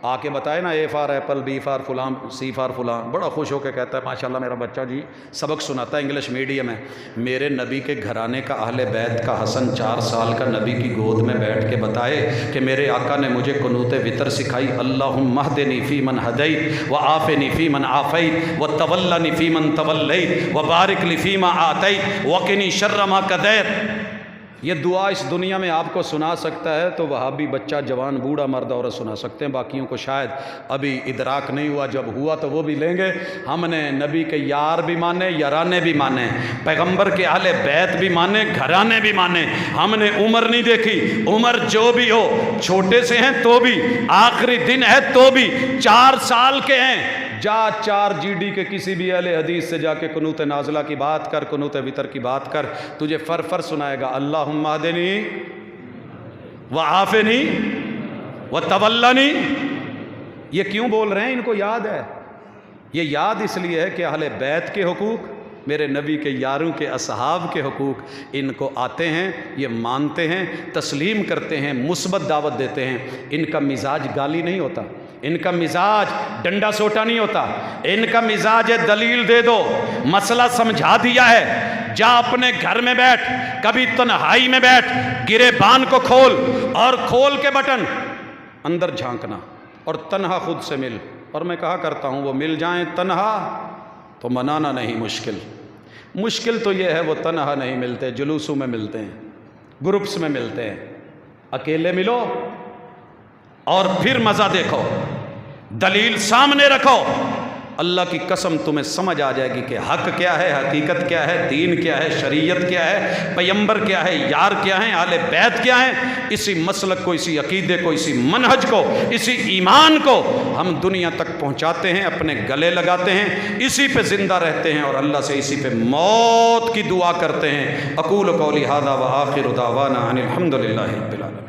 آ کے بتائے نا اے فار ایپل، بی فار فلاں، سی فار فلاں، بڑا خوش ہو کے کہتا ہے ماشاءاللہ میرا بچہ جی سبق سناتا ہے انگلش میڈیم ہے۔ میرے نبی کے گھرانے کا اہل بیت کا حسن 4 سال کا نبی کی گود میں بیٹھ کے بتائے کہ میرے آقا نے مجھے قنوت وتر سکھائی، اللہم اہدنی فی من ہدیت وعافنی فی من عافیت وتولنی فی من تولیت وبارک لی فی ما آتیت وقنی شر ما قضیت۔ یہ دعا اس دنیا میں آپ کو سنا سکتا ہے تو وہابی بچہ، جوان، بوڑھا، مرد، عورت سنا سکتے ہیں، باقیوں کو شاید ابھی ادراک نہیں ہوا، جب ہوا تو وہ بھی لیں گے۔ ہم نے نبی کے یار بھی مانے، یارانے بھی مانے، پیغمبر کے اہل بیت بھی مانے، گھرانے بھی مانے۔ ہم نے عمر نہیں دیکھی، عمر جو بھی ہو، چھوٹے سے ہیں تو بھی، آخری دن ہے تو بھی، 4 سال کے ہیں، جا 4 GD کے کسی بھی اہل حدیث سے جا کے قنوت نازلہ کی بات کر، قنوت وتر کی بات کر، تجھے فر سنائے گا، اللہم اہدنی وعافنی وتولنی۔ یہ کیوں بول رہے ہیں؟ ان کو یاد ہے، یہ یاد اس لیے ہے کہ اہل بیت کے حقوق، میرے نبی کے یاروں کے اصحاب کے حقوق ان کو آتے ہیں، یہ مانتے ہیں، تسلیم کرتے ہیں، مثبت دعوت دیتے ہیں۔ ان کا مزاج گالی نہیں ہوتا، ان کا مزاج ڈنڈا سوٹا نہیں ہوتا، ان کا مزاج ہے دلیل دے دو، مسئلہ سمجھا دیا ہے، جا اپنے گھر میں بیٹھ، کبھی تنہائی میں بیٹھ، گرے بان کو کھول اور کھول کے بٹن اندر جھانکنا اور تنہا خود سے مل۔ اور میں کہا کرتا ہوں وہ مل جائیں تنہا تو منانا نہیں مشکل، مشکل تو یہ ہے وہ تنہا نہیں ملتے، جلوسوں میں ملتے ہیں، گروپس میں ملتے ہیں۔ اکیلے ملو اور پھر مزہ دیکھو، دلیل سامنے رکھو، اللہ کی قسم تمہیں سمجھ آ جائے گی کہ حق کیا ہے، حقیقت کیا ہے، دین کیا ہے، شریعت کیا ہے، پیغمبر کیا ہے، یار کیا ہیں، اہل بیت کیا ہیں۔ اسی مسلک کو، اسی عقیدے کو، اسی منہج کو، اسی ایمان کو ہم دنیا تک پہنچاتے ہیں، اپنے گلے لگاتے ہیں، اسی پہ زندہ رہتے ہیں اور اللہ سے اسی پہ موت کی دعا کرتے ہیں۔ اقول قولی ھذا وآخر دعوانا ان الحمد للہ رب العالمین۔